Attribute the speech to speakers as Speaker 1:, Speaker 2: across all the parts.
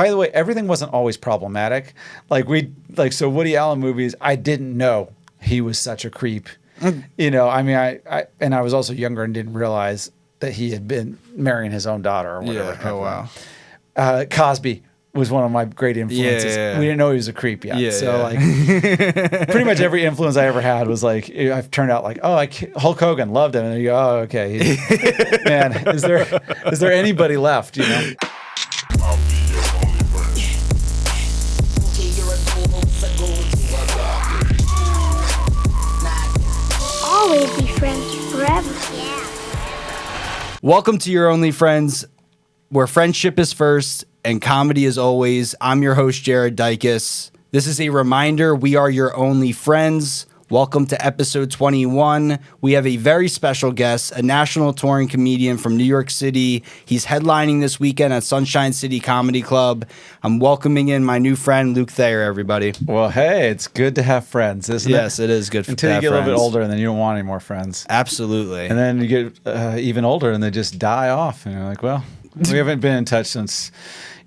Speaker 1: By the way, everything wasn't always problematic. So Woody Allen movies, I didn't know he was such a creep. You know, I mean, I was also younger and didn't realize that he had been marrying his own daughter or whatever.
Speaker 2: Yeah. Oh, wow.
Speaker 1: Cosby was one of my great influences.
Speaker 2: Yeah.
Speaker 1: We didn't know he was a creep yet.
Speaker 2: Yeah,
Speaker 1: so
Speaker 2: yeah.
Speaker 1: like pretty much every influence I ever had was like, I've turned out like, Hulk Hogan, loved him. And then you go, oh, okay. Man, is there anybody left, you know?
Speaker 3: Always be friends forever. Yeah.
Speaker 2: Welcome to Your Only Friends, where friendship is first and comedy is always. I'm your host, Jared Dykas. This is a reminder, we are your only friends. Welcome to episode 21. We have a very special guest, a national touring comedian from New York City. He's headlining this weekend at Sunshine City Comedy Club. I'm welcoming in my new friend, Luke Thayer, everybody.
Speaker 1: Well, hey, it's good to have friends, isn't it?
Speaker 2: Yes, it is good to
Speaker 1: Until you
Speaker 2: have
Speaker 1: get a little bit
Speaker 2: friends.
Speaker 1: older and then you don't want any more friends.
Speaker 2: Absolutely.
Speaker 1: And then you get even older and they just die off. And you're like, well, we haven't been in touch since,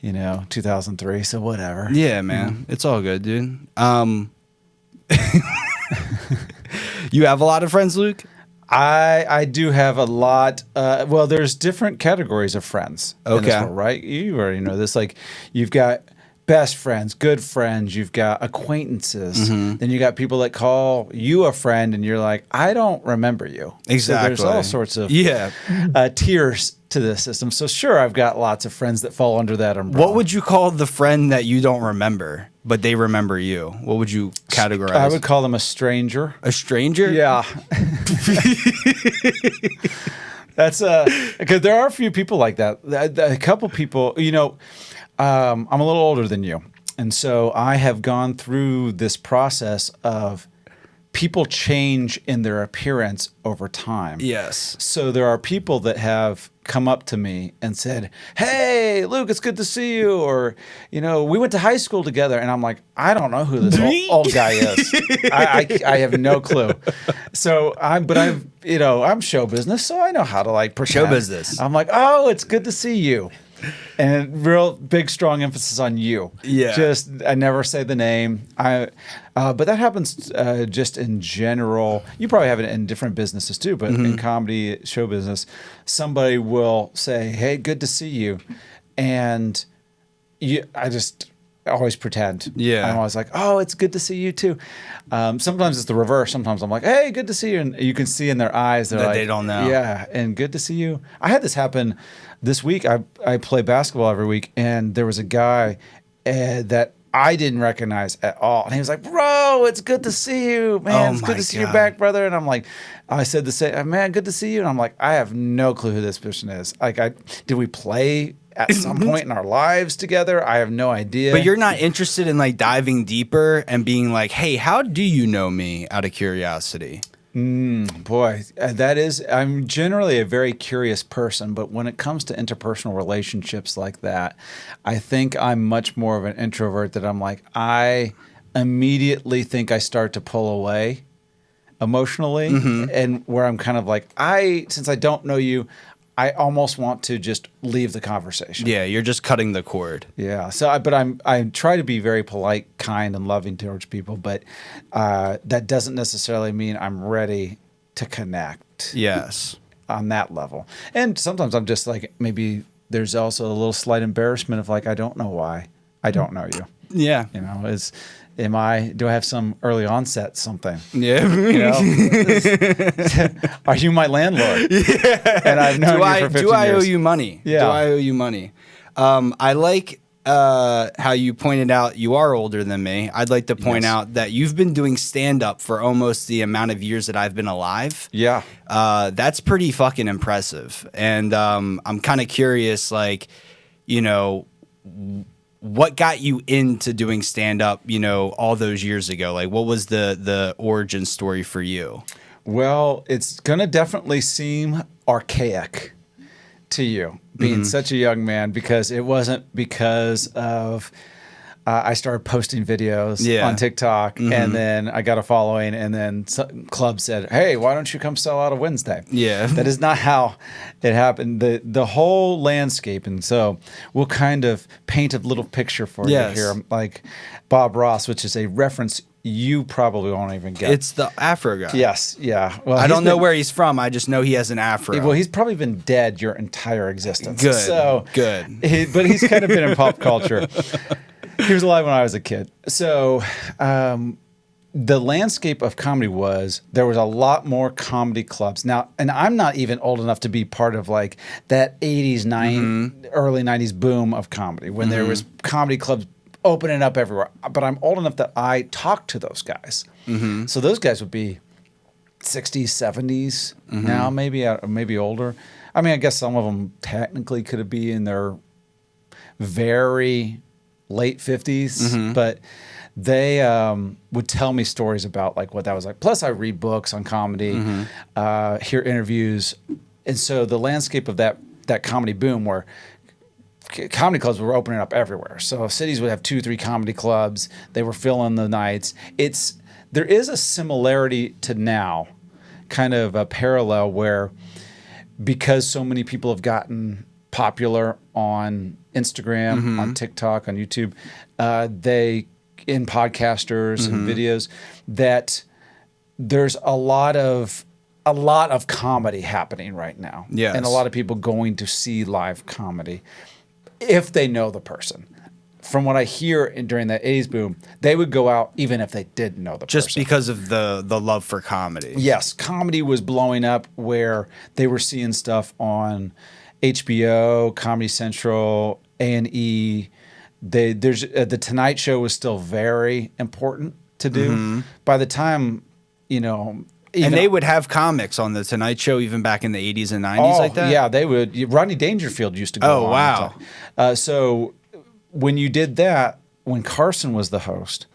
Speaker 1: 2003, so whatever.
Speaker 2: Yeah, man. It's all good, dude. You have a lot of friends, Luke?
Speaker 1: I do have a lot. Well, there's different categories of friends. in this
Speaker 2: Okay.
Speaker 1: world, right? You already know this. Like, you've got best friends, good friends. You've got acquaintances.
Speaker 2: Mm-hmm.
Speaker 1: Then you got people that call you a friend, and you're like, I don't remember you.
Speaker 2: Exactly.
Speaker 1: So there's all sorts of tiers to this system. So sure, I've got lots of friends that fall under that umbrella.
Speaker 2: What would you call the friend that you don't remember, but they remember you? What would you categorize?
Speaker 1: I would call them a stranger.
Speaker 2: A stranger?
Speaker 1: Yeah. That's because there are a few people like that. A couple people, I'm a little older than you. And so I have gone through this process of people change in their appearance over time.
Speaker 2: Yes.
Speaker 1: So there are people that have come up to me and said, "Hey, Luke, it's good to see you," or we went to high school together, and I'm like, I don't know who this old guy is. I have no clue. So I'm show business, so I know how to like pretend.
Speaker 2: Show business.
Speaker 1: I'm like, oh, it's good to see you. And real big, strong emphasis on you.
Speaker 2: Yeah.
Speaker 1: Just, I never say the name. But that happens just in general. You probably have it in different businesses too, but in comedy, show business, somebody will say, "Hey, good to see you," and I just always pretend.
Speaker 2: Yeah.
Speaker 1: I'm always like, "Oh, it's good to see you too." Sometimes it's the reverse. Sometimes I'm like, "Hey, good to see you," and you can see in their eyes
Speaker 2: That
Speaker 1: like,
Speaker 2: they don't know.
Speaker 1: Yeah, and good to see you. I had this happen this week. I play basketball every week, and there was a guy that I didn't recognize at all. And he was like, "Bro, it's good to see you, man.
Speaker 2: Oh
Speaker 1: it's
Speaker 2: my
Speaker 1: good to see you
Speaker 2: God.
Speaker 1: back, brother." And I'm like, I said the same, "Man, good to see you." And I'm like, I have no clue who this person is. Like, did we play at some point in our lives together? I have no idea.
Speaker 2: But you're not interested in like diving deeper and being like, "Hey, how do you know me?" out of curiosity.
Speaker 1: Boy, I'm generally a very curious person, but when it comes to interpersonal relationships like that, I think I'm much more of an introvert that I'm like, I immediately think I start to pull away emotionally, and where I'm kind of like, since I don't know you, I almost want to just leave the conversation.
Speaker 2: Yeah, you're just cutting the cord.
Speaker 1: Yeah. So, I try to be very polite, kind, and loving towards people, but that doesn't necessarily mean I'm ready to connect.
Speaker 2: Yes.
Speaker 1: On that level. And sometimes I'm just like, maybe there's also a little slight embarrassment of like, I don't know why I don't know you.
Speaker 2: Yeah.
Speaker 1: Do I have some early onset something?
Speaker 2: Yeah.
Speaker 1: Are you my landlord? Yeah. And I've known you for 15
Speaker 2: do I
Speaker 1: years.
Speaker 2: owe you money?
Speaker 1: Yeah.
Speaker 2: Do I owe you money? I like how you pointed out you are older than me. I'd like to point out that you've been doing stand-up for almost the amount of years that I've been alive.
Speaker 1: Yeah.
Speaker 2: That's pretty fucking impressive. And I'm kind of curious, like, what got you into doing stand-up, all those years ago? Like, what was the origin story for you?
Speaker 1: Well, it's going to definitely seem archaic to you, being such a young man, because it wasn't because of I started posting videos
Speaker 2: Yeah.
Speaker 1: on TikTok, and then I got a following, and then some club said, "Hey, why don't you come sell out a Wednesday?"
Speaker 2: Yeah.
Speaker 1: That is not how it happened. The whole landscape, and so we'll kind of paint a little picture for
Speaker 2: Yes.
Speaker 1: you here, like Bob Ross, which is a reference you probably won't even get.
Speaker 2: It's the Afro guy.
Speaker 1: Yes, yeah. Well,
Speaker 2: I don't know
Speaker 1: been-
Speaker 2: where he's from. I just know he has an Afro.
Speaker 1: Well, he's probably been dead your entire existence.
Speaker 2: Good.
Speaker 1: So
Speaker 2: Good.
Speaker 1: but he's kind of been in pop culture. He was alive when I was a kid. So the landscape of comedy there was a lot more comedy clubs. Now, and I'm not even old enough to be part of like that 80s, early 90s boom of comedy when there was comedy clubs opening up everywhere. But I'm old enough that I talked to those guys. So those guys would be 60s, 70s now, maybe older. I mean, I guess some of them technically could be in their very late 50s, but they would tell me stories about like what that was like. Plus, I read books on comedy, hear interviews, and so the landscape of that comedy boom where comedy clubs were opening up everywhere. So cities would have 2-3 comedy clubs. They were filling the nights. There is a similarity to now, kind of a parallel where because so many people have gotten popular on Instagram, on TikTok, on YouTube, in podcasters and videos, that there's a lot of comedy happening right now.
Speaker 2: Yes.
Speaker 1: And a lot of people going to see live comedy if they know the person. From what I hear during that 80s boom, they would go out even if they didn't know the person.
Speaker 2: Just because of the love for comedy.
Speaker 1: Yes, comedy was blowing up where they were seeing stuff on HBO, Comedy Central, A&E. The Tonight Show was still very important to do. By the time,
Speaker 2: And they would have comics on the Tonight Show even back in the 80s and 90s like that?
Speaker 1: Yeah, they would. Rodney Dangerfield used to go on.
Speaker 2: Oh, wow.
Speaker 1: So when you did that, when Carson was the host,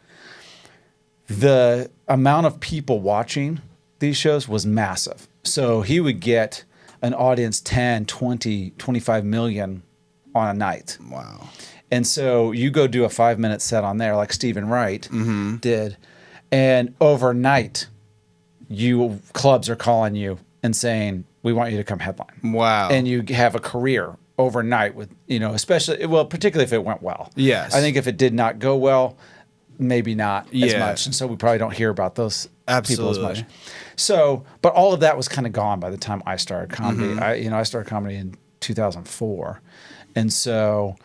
Speaker 1: the amount of people watching these shows was massive. So he would get an audience 10, 20, 25 million on a night.
Speaker 2: Wow.
Speaker 1: And so you go do a 5-minute set on there like Stephen Wright did, and overnight clubs are calling you and saying, we want you to come headline.
Speaker 2: Wow.
Speaker 1: And you have a career overnight with, particularly if it went well.
Speaker 2: Yes.
Speaker 1: I think if it did not go well, maybe not as
Speaker 2: Yeah.
Speaker 1: much. And so we probably don't hear about those people as much.
Speaker 2: Absolutely.
Speaker 1: So, but all of that was kind of gone by the time I started comedy. I started comedy in 2004. And so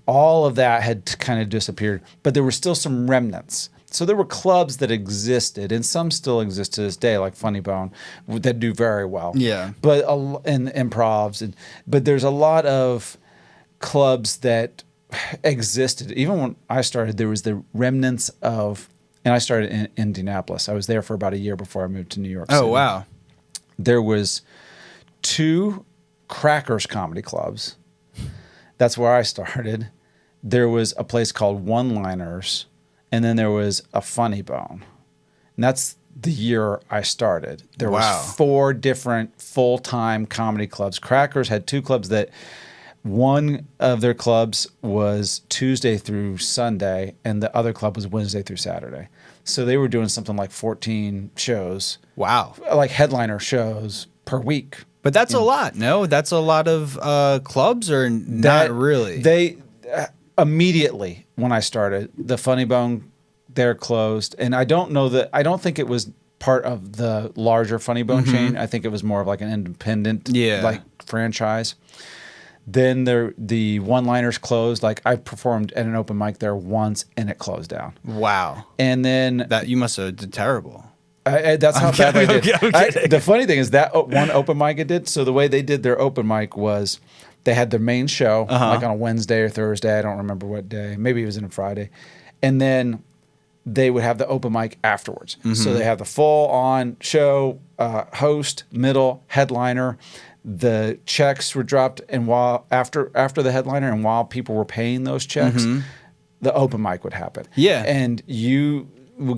Speaker 1: all of that had kind of disappeared, but there were still some remnants. So there were clubs that existed, and some still exist to this day, like Funny Bone, that do very well.
Speaker 2: Yeah.
Speaker 1: But and improvs, but there's a lot of clubs that existed. Even when I started, there was the remnants of, and I started in Indianapolis. I was there for about a year before I moved to New York City.
Speaker 2: Oh, wow.
Speaker 1: There was 2 Crackers comedy clubs. That's where I started. There was a place called One Liners, and then there was a Funny Bone. And that's the year I started. There
Speaker 2: Wow.
Speaker 1: was 4 different full-time comedy clubs. Crackers had 2 clubs that one of their clubs was Tuesday through Sunday, and the other club was Wednesday through Saturday. So they were doing something like 14 shows,
Speaker 2: Wow.
Speaker 1: like headliner shows per week.
Speaker 2: But that's a lot, no? That's a lot of clubs, or not really?
Speaker 1: They immediately, when I started, the Funny Bone, they're closed. And I don't think it was part of the larger Funny Bone chain. I think it was more of like an independent like franchise. Then the One-Liners closed. Like I performed at an open mic there once and it closed down.
Speaker 2: Wow.
Speaker 1: And then
Speaker 2: That you must have did terrible.
Speaker 1: that's how bad I did.
Speaker 2: I'm kidding.
Speaker 1: The funny thing is that one open mic it did. So the way they did their open mic was they had their main show like on a Wednesday or Thursday. I don't remember what day. Maybe it was on a Friday. And then they would have the open mic afterwards. So they have the full on show, host, middle, headliner. The checks were dropped, and while after the headliner, and while people were paying those checks, the open mic would happen.
Speaker 2: Yeah.
Speaker 1: And you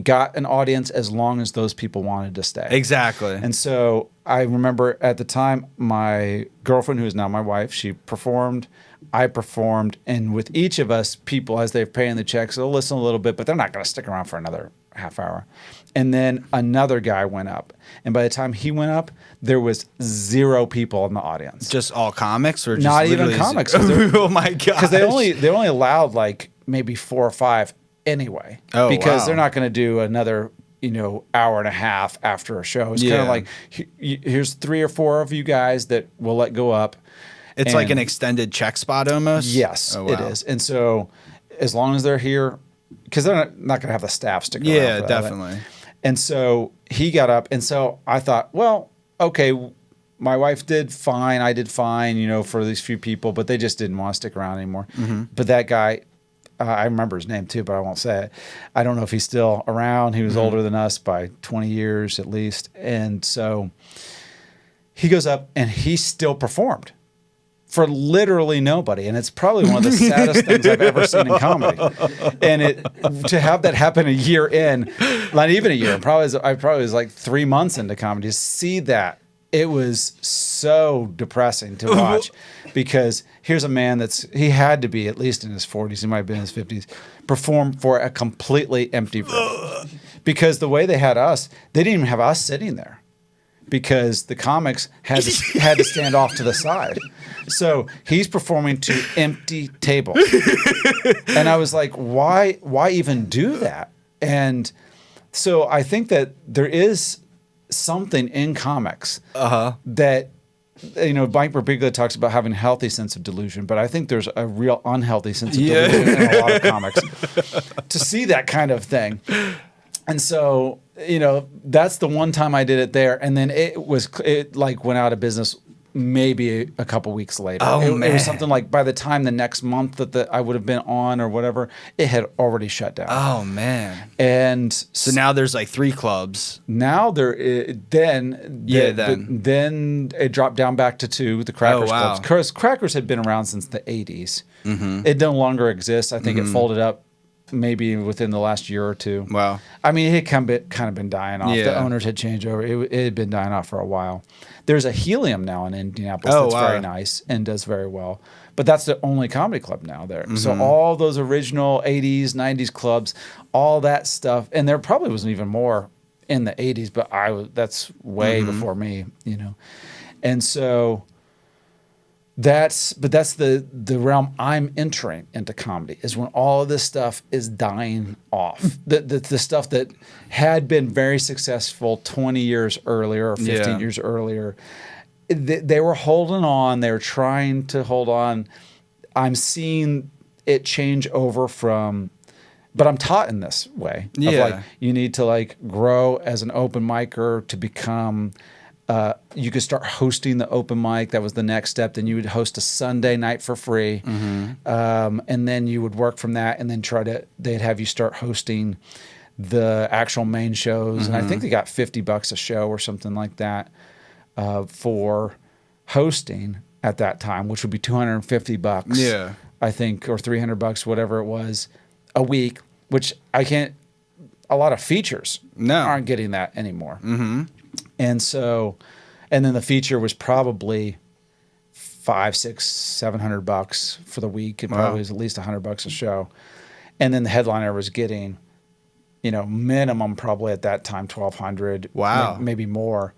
Speaker 1: got an audience as long as those people wanted to stay.
Speaker 2: Exactly.
Speaker 1: And so I remember at the time, my girlfriend, who is now my wife, she performed I performed, and with each of us, people, as they're paying the checks, they'll listen a little bit, but they're not going to stick around for another half hour. And then another guy went up. And by the time he went up, there was 0 people in the audience.
Speaker 2: Just all comics, or just
Speaker 1: Not even comics.
Speaker 2: Oh my god!
Speaker 1: Because they only allowed like maybe 4 or 5 anyway.
Speaker 2: Oh,
Speaker 1: because
Speaker 2: wow.
Speaker 1: they're not going to do another hour and a half after a show. It's kind of like, here's 3 or 4 of you guys that will let go up.
Speaker 2: It's like an extended check spot almost.
Speaker 1: Yes,
Speaker 2: oh, wow.
Speaker 1: it is. And so as long as they're here, because they're not going to have the staff stick around.
Speaker 2: Yeah,
Speaker 1: for
Speaker 2: definitely.
Speaker 1: That. And so he got up, and so I thought, well, okay, my wife did fine, I did fine, for these few people, but they just didn't want to stick around anymore. Mm-hmm. But that guy, I remember his name too, but I won't say it. I don't know if he's still around. He was older than us by 20 years at least. And so he goes up, and he still performed for literally nobody. And it's probably one of the saddest things I've ever seen in comedy. And to have that happen a year in, not even a year, I probably was like 3 months into comedy, to see that, it was so depressing to watch. Because here's a man he had to be at least in his 40s, he might have been in his 50s, perform for a completely empty room. Because the way they had us, they didn't even have us sitting there, because the comics had to stand off to the side. So he's performing to empty tables. And I was like, why even do that? And so I think that there is something in comics that, Mike Birbiglia talks about having a healthy sense of delusion, but I think there's a real unhealthy sense of delusion in a lot of comics to see that kind of thing. And so, that's the one time I did it there. And then it went out of business maybe a couple weeks later.
Speaker 2: Oh, man.
Speaker 1: It was something like, by the time the next month that I would have been on or whatever, it had already shut down.
Speaker 2: Oh, man.
Speaker 1: And
Speaker 2: so now there's like 3 clubs.
Speaker 1: Now then it dropped down back to 2, the Crackers clubs. Because Crackers had been around since the 80s. Mm-hmm. It no longer exists. I think it folded up maybe within the last year or 2.
Speaker 2: Wow.
Speaker 1: I mean, it had kind of been dying off.
Speaker 2: Yeah.
Speaker 1: The owners had changed over. It had been dying off for a while. There's a Helium now in Indianapolis that's very nice and does very well. But that's the only comedy club now there. Mm-hmm. So all those original 80s, 90s clubs, all that stuff, and there probably wasn't even more in the 80s, but that's way before me, And so that's the realm I'm entering into comedy, is when all of this stuff is dying off. The stuff that had been very successful 20 years earlier or 15 years earlier, they were holding on. They were trying to hold on. I'm seeing it change over from, but I'm taught in this way.
Speaker 2: Yeah.
Speaker 1: Of like, you need to like grow as an open micer to become. You could start hosting the open mic. That was the next step. Then you would host a Sunday night for free. Mm-hmm. And then you would work from that, and then they'd have you start hosting the actual main shows. Mm-hmm. And I think they got $50 a show or something like that for hosting at that time, which would be $250.
Speaker 2: Yeah.
Speaker 1: I think, or $300, whatever it was, a week, which a lot of features aren't getting that anymore. Mm-hmm. And so, and then the feature was probably $500, $600, $700 for the week. It probably was at least $100 a show. And then the headliner was getting, minimum probably at that time $1,200.
Speaker 2: Wow,
Speaker 1: maybe more.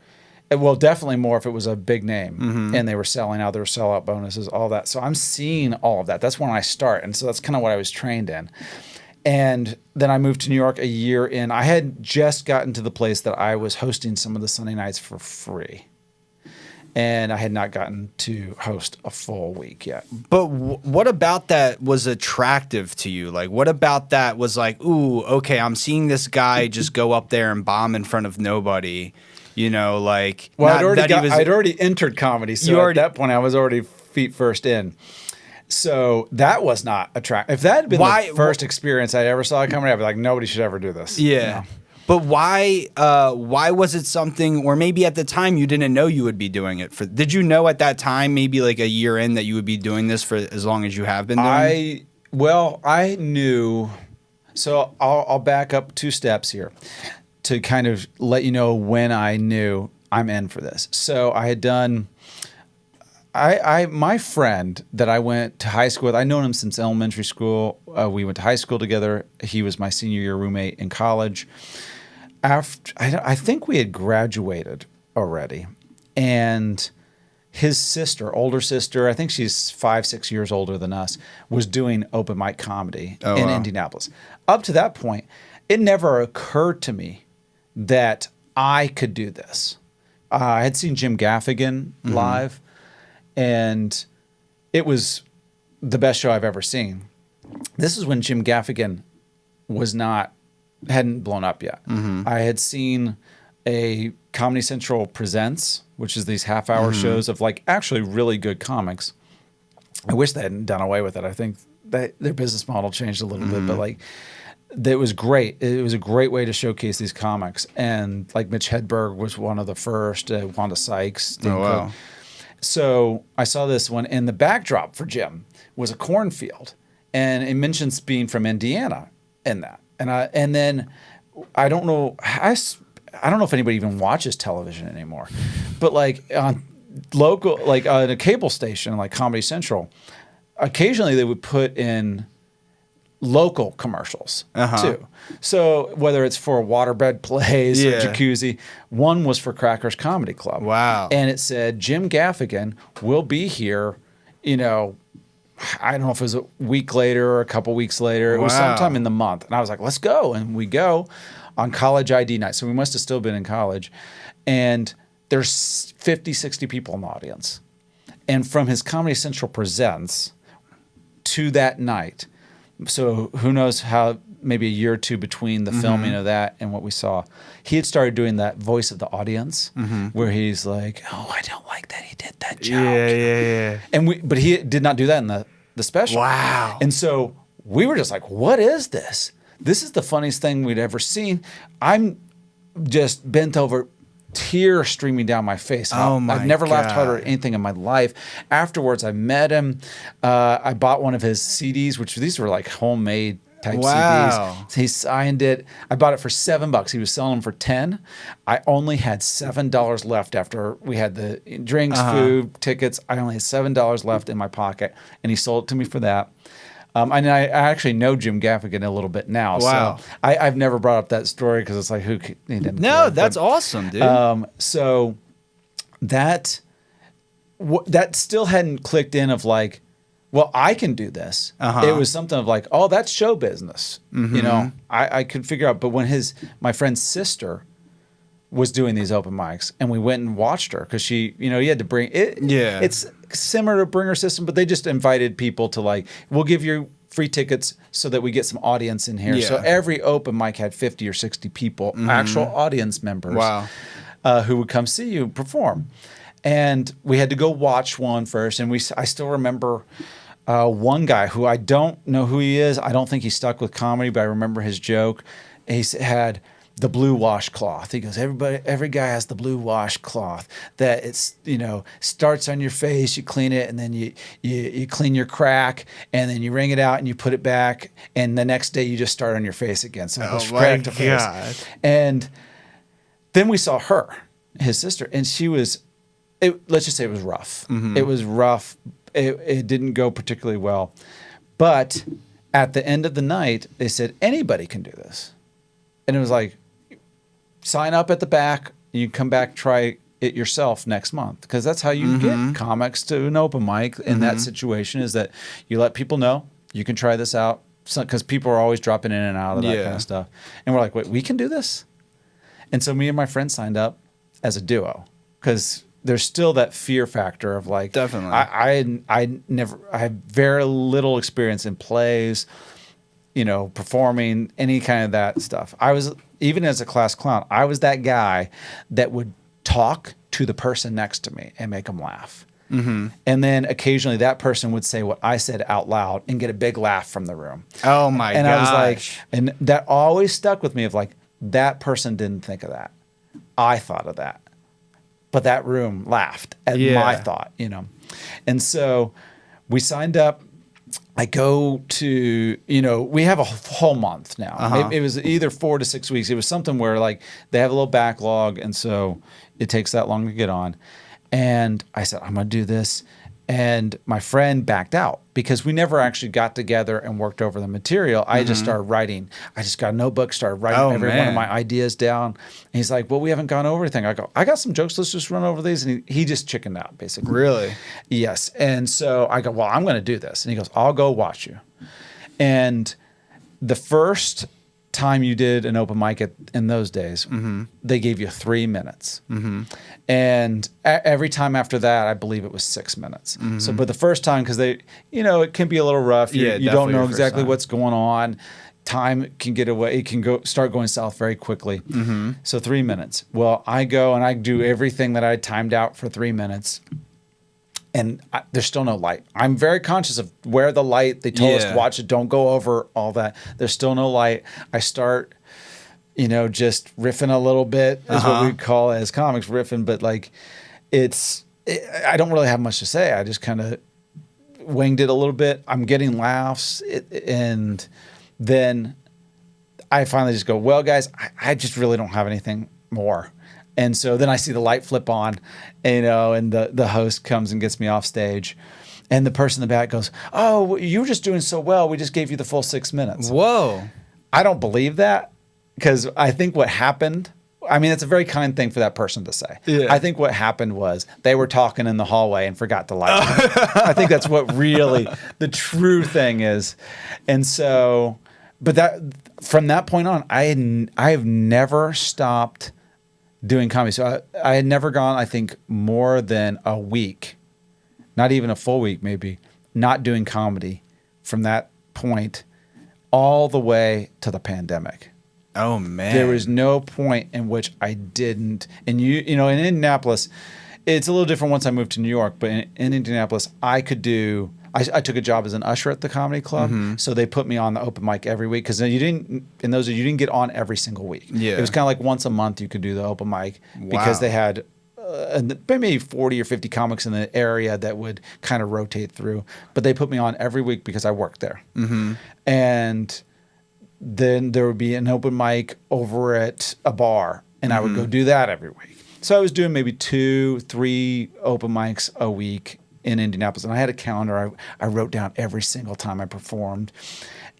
Speaker 1: Well, definitely more if it was a big name and they were selling out. There were sellout bonuses, all that. So I'm seeing all of that. That's when I start, and so that's kind of what I was trained in. And then I moved to New York a year in. I had just gotten to the place that I was hosting some of the Sunday nights for free. And I had not gotten to host a full week yet.
Speaker 2: But what about that was attractive to you? Like, what about that was like, ooh, okay, I'm seeing this guy just go up there and bomb in front of nobody. Like...
Speaker 1: Well, I'd already entered comedy, so at that point I was already feet first in. So that was not attractive. If that had been the first experience I ever saw comedy, I'd be like, nobody should ever do this.
Speaker 2: Yeah. But why was it something, or maybe at the time you didn't know you would be doing it? Did you know at that time, maybe like a year in, that you would be doing this for as long as you have been doing it?
Speaker 1: I knew. So I'll back up 2 steps here to kind of let you know when I knew I'm in for this. So I my friend that I went to high school with, I've known him since elementary school. We went to high school together. He was my senior year roommate in college. After I think we had graduated already, and his sister, older sister, I think she's 5-6 years older than us, was doing open mic comedy in Indianapolis. Up to that point, it never occurred to me that I could do this. I had seen Jim Gaffigan live, and it was the best show I've ever seen. This is when Jim Gaffigan hadn't blown up yet. I had seen a Comedy Central Presents, which is these half-hour shows of like actually really good comics. I wish they hadn't done away with it. I think that their business model changed a little bit, but like it was great. It was a great way to showcase these comics. And like Mitch Hedberg was one of the first, Wanda Sykes. Cook. So I saw this one, and the backdrop for Jim was a cornfield, and it mentions being from Indiana in that. And then I don't know if anybody even watches television anymore, but like on local, like on a cable station like Comedy Central, occasionally they would put in local commercials too. So whether it's for Waterbed Plays or Jacuzzi, one was for Crackers Comedy Club.
Speaker 2: Wow.
Speaker 1: And it said, Jim Gaffigan will be here, I don't know if it was a week later or a couple weeks later. It was sometime in the month. And I was like, let's go. And we go on college ID night. So we must have still been in college. And there's 50, 60 people in the audience. And from his Comedy Central Presents to that night, so who knows how, maybe a year or two between the filming of that and what we saw, he had started doing that voice of the audience where he's like, oh, I don't like that he did that joke.
Speaker 2: Yeah.
Speaker 1: But he did not do that in the special.
Speaker 2: Wow.
Speaker 1: And so we were just like, what is this? This is the funniest thing we'd ever seen. I'm just bent over, tears streaming down my face. I've never laughed harder at anything in my life. Afterwards, I met him. I bought one of his CDs, which these were like homemade type CDs. He signed it. I bought it for $7. He was selling them for $10. I only had $7 left after we had the drinks, food, tickets. I only had $7 left in my pocket, and he sold it to me for that. And I actually know Jim Gaffigan a little bit now.
Speaker 2: Wow.
Speaker 1: So I've never brought up that story because it's like, he didn't care.
Speaker 2: That's awesome, dude.
Speaker 1: So that still hadn't clicked in of like, well, I can do this. It was something of like, oh, that's show business. I could figure out. But when my friend's sister was doing these open mics, and we went and watched her because she, he had to bring it. Yeah, it's similar to Bringer System, but they just invited people to like, we'll give you free tickets so that we get some audience in here. So every open mic had 50 or 60 people, actual audience members, who would come see you perform. And we had to go watch one first, and I still remember one guy who I don't know who he is. I don't think he stuck with comedy, but I remember his joke. He had the blue washcloth. He goes, every guy has the blue washcloth that it's, starts on your face, you clean it, and then you clean your crack, and then you wring it out and you put it back, and the next day you just start on your face again. So it goes crack to face. And then we saw her, his sister, and she was, let's just say it was rough. It was rough. It didn't go particularly well. But at the end of the night, they said, anybody can do this. And it was like, sign up at the back. You come back, try it yourself next month. Because that's how you get comics to an open mic in that situation, is that you let people know you can try this out. Because people are always dropping in and out of that kind of stuff. And we're like, wait, we can do this? And so me and my friend signed up as a duo. Because there's still that fear factor of like,
Speaker 2: definitely.
Speaker 1: I had very little experience in plays, performing any kind of that stuff. I was, even as a class clown, I was that guy that would talk to the person next to me and make them laugh. And then occasionally that person would say what I said out loud and get a big laugh from the room.
Speaker 2: Oh my gosh.
Speaker 1: And I was like, and that always stuck with me of like, that person didn't think of that. I thought of that. But that room laughed at my thought, And so we signed up. I go to, we have a whole month now. It was either 4 to 6 weeks. It was something where like they have a little backlog, and so it takes that long to get on. And I said, I'm going to do this. And my friend backed out because we never actually got together and worked over the material. I just started writing. I just got a notebook, started writing every one of my ideas down. And he's like, well, we haven't gone over anything. I go, I got some jokes. Let's just run over these. And he just chickened out, basically.
Speaker 2: Really?
Speaker 1: Yes. And so I go, well, I'm going to do this. And he goes, I'll go watch you. And the first time you did an open mic in those days, they gave you 3 minutes. And every time after that, I believe it was 6 minutes. So, but the first time, because they, it can be a little rough. You don't know exactly what's going on. Time can get away. It can start going south very quickly. So 3 minutes. Well, I go and I do everything that I timed out for 3 minutes. And there's still no light. I'm very conscious of where the light. They told us to watch it. Don't go over all that. There's still no light. I start, just riffing a little bit is what we call it as comics, riffing. But like, I don't really have much to say. I just kind of winged it a little bit. I'm getting laughs. And then I finally just go, well, guys, I just really don't have anything more. And so then I see the light flip on, and the host comes and gets me off stage. And the person in the back goes, oh, you were just doing so well. We just gave you the full 6 minutes.
Speaker 2: Whoa.
Speaker 1: I don't believe that, because I think what happened, it's a very kind thing for that person to say. Yeah. I think what happened was they were talking in the hallway and forgot to light. I think that's what really the true thing is. And so, but from that point on, I have never stopped doing comedy. So I had never gone, I think, more than a week, not even a full week maybe, not doing comedy from that point all the way to the pandemic.
Speaker 2: Oh, man.
Speaker 1: There was no point in which I didn't. And in Indianapolis, it's a little different once I moved to New York, but in Indianapolis, I could do... I took a job as an usher at the comedy club, so they put me on the open mic every week, because you didn't get on every single week. Yeah. It was kind of like once a month you could do the open mic, because they had maybe 40 or 50 comics in the area that would kind of rotate through. But they put me on every week because I worked there. And then there would be an open mic over at a bar, and I would go do that every week. So I was doing maybe 2-3 open mics a week in Indianapolis, and I had a calendar. I wrote down every single time I performed,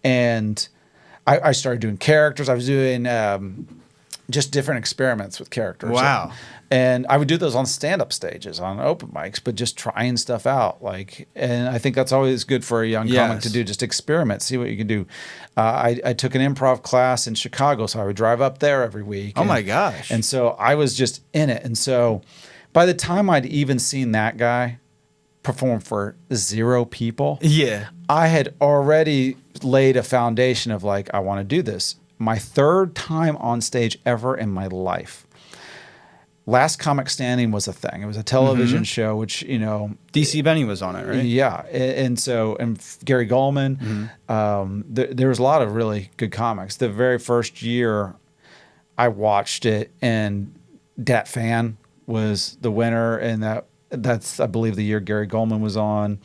Speaker 1: and I started doing characters. I was doing just different experiments with characters.
Speaker 2: Wow.
Speaker 1: And I would do those on stand-up stages, on open mics, but just trying stuff out. And I think that's always good for a young comic to do, just experiment, see what you can do. I took an improv class in Chicago, so I would drive up there every week.
Speaker 2: Oh, my gosh.
Speaker 1: And so I was just in it. And so by the time I'd even seen that guy perform for 0 people, I had already laid a foundation of I want to do this. My 3rd time on stage ever in my life. Last Comic Standing was a thing. It was a television show, which,
Speaker 2: DC Benny was on it, right?
Speaker 1: Yeah. And Gary Goldman, there was a lot of really good comics. The very first year I watched it, and Dat Fan was the winner, and that's I believe the year Gary Goldman was on.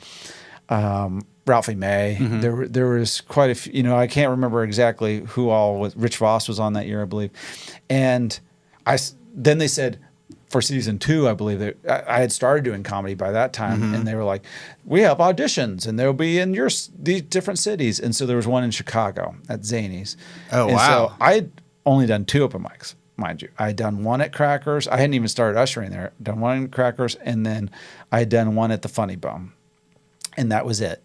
Speaker 1: Ralphie May. There was quite a few. I can't remember exactly who all was. Rich Voss was on that year, I believe. And then they said for season 2, I believe that I had started doing comedy by that time, and they were like, "We have auditions, and they'll be in these different cities." And so there was one in Chicago at Zany's.
Speaker 2: Oh,
Speaker 1: and
Speaker 2: wow!
Speaker 1: So I had only done 2 open mics, mind you. I had done one at Crackers. I hadn't even started ushering there. Done one at Crackers, and then I had done one at the Funny Bone, and that was it.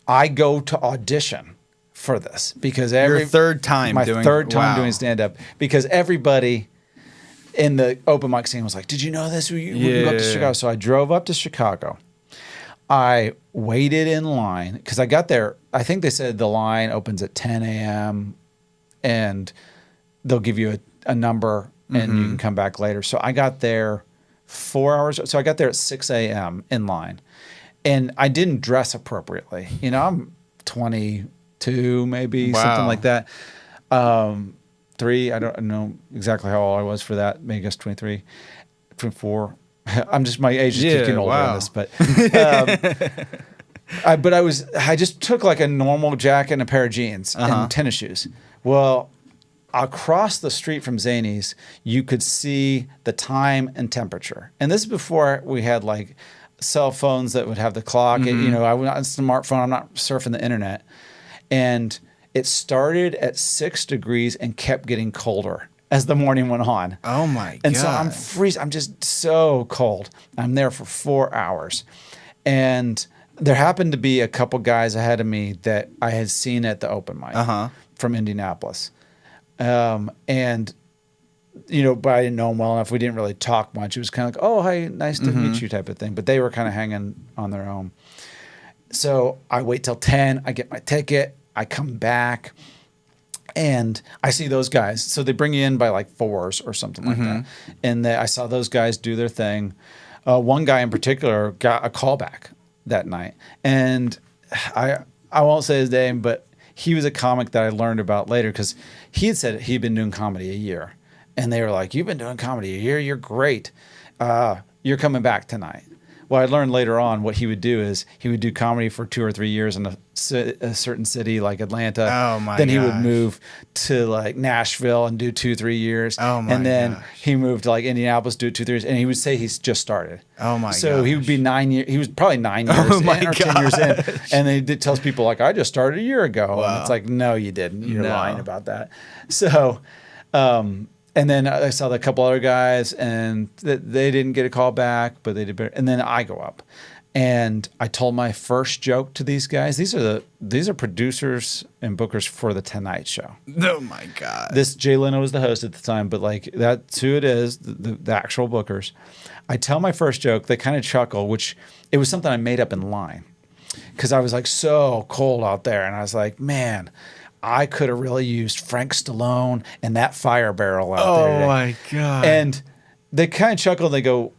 Speaker 1: I go to audition for this because
Speaker 2: your third time
Speaker 1: doing stand-up, because everybody in the open mic scene was like, "Did you know this? We can go up to Chicago." So I drove up to Chicago. I waited in line because I got there. I think they said the line opens at 10 a.m. and they'll give you a number and you can come back later. So I got there 4 hours. So I got there at 6 a.m. in line. And I didn't dress appropriately. I'm 22, maybe, something like that. 3, I don't know exactly how old I was for that. Maybe I guess 23, 24. I'm just, my age is kicking older on this. But I just took a normal jacket and a pair of jeans and tennis shoes. Well, across the street from Zany's, you could see the time and temperature. And this is before we had cell phones that would have the clock. You know, I'm not a smartphone. I'm not surfing the internet. And it started at 6 degrees and kept getting colder as the morning went on.
Speaker 2: Oh my God.
Speaker 1: And so I'm freezing. I'm just so cold. I'm there for 4 hours. And there happened to be a couple guys ahead of me that I had seen at the open mic from Indianapolis. And, you know, but I didn't know them well enough. We didn't really talk much. It was kind of like, oh, hi, nice to meet you type of thing. But they were kind of hanging on their own. So I wait till 10. I get my ticket. I come back. And I see those guys. So they bring you in by like 4s or something like that. And I saw those guys do their thing. One guy in particular got a call back that night. And I won't say his name, but he was a comic that I learned about later because he had said he'd been doing comedy a year. And they were like, you've been doing comedy a year? You're great. You're coming back tonight. Well, I learned later on what he would do is he would do comedy for 2 or 3 years in a certain city like Atlanta.
Speaker 2: Oh my
Speaker 1: Then he would
Speaker 2: gosh.
Speaker 1: move to like Nashville and do 2-3 years.
Speaker 2: Oh my
Speaker 1: And then
Speaker 2: gosh.
Speaker 1: he moved to like Indianapolis, do 2-3 years. And he would say he's just started.
Speaker 2: Oh my
Speaker 1: So he would
Speaker 2: gosh.
Speaker 1: be 9 years. He was probably 9 years
Speaker 2: Oh my
Speaker 1: in or 10 years in.
Speaker 2: gosh.
Speaker 1: And then he tells people like, I just started a year ago.
Speaker 2: Wow.
Speaker 1: And it's like, no, you didn't. You're
Speaker 2: No.
Speaker 1: lying about that. So, and then I saw a couple other guys, and they didn't get a call back, but they did better. And then I go up, and I told my first joke to these guys. These are producers and bookers for the Tonight Show.
Speaker 2: Oh my God.
Speaker 1: This Jay Leno was the host at the time, but like that's who it is, the actual bookers. I tell my first joke, they kind of chuckle, which it was something I made up in line because I was like so cold out there, and I was like, man, I could have really used Frank Stallone and that fire barrel out there today.
Speaker 2: Oh my God.
Speaker 1: And they kind of chuckle. They go,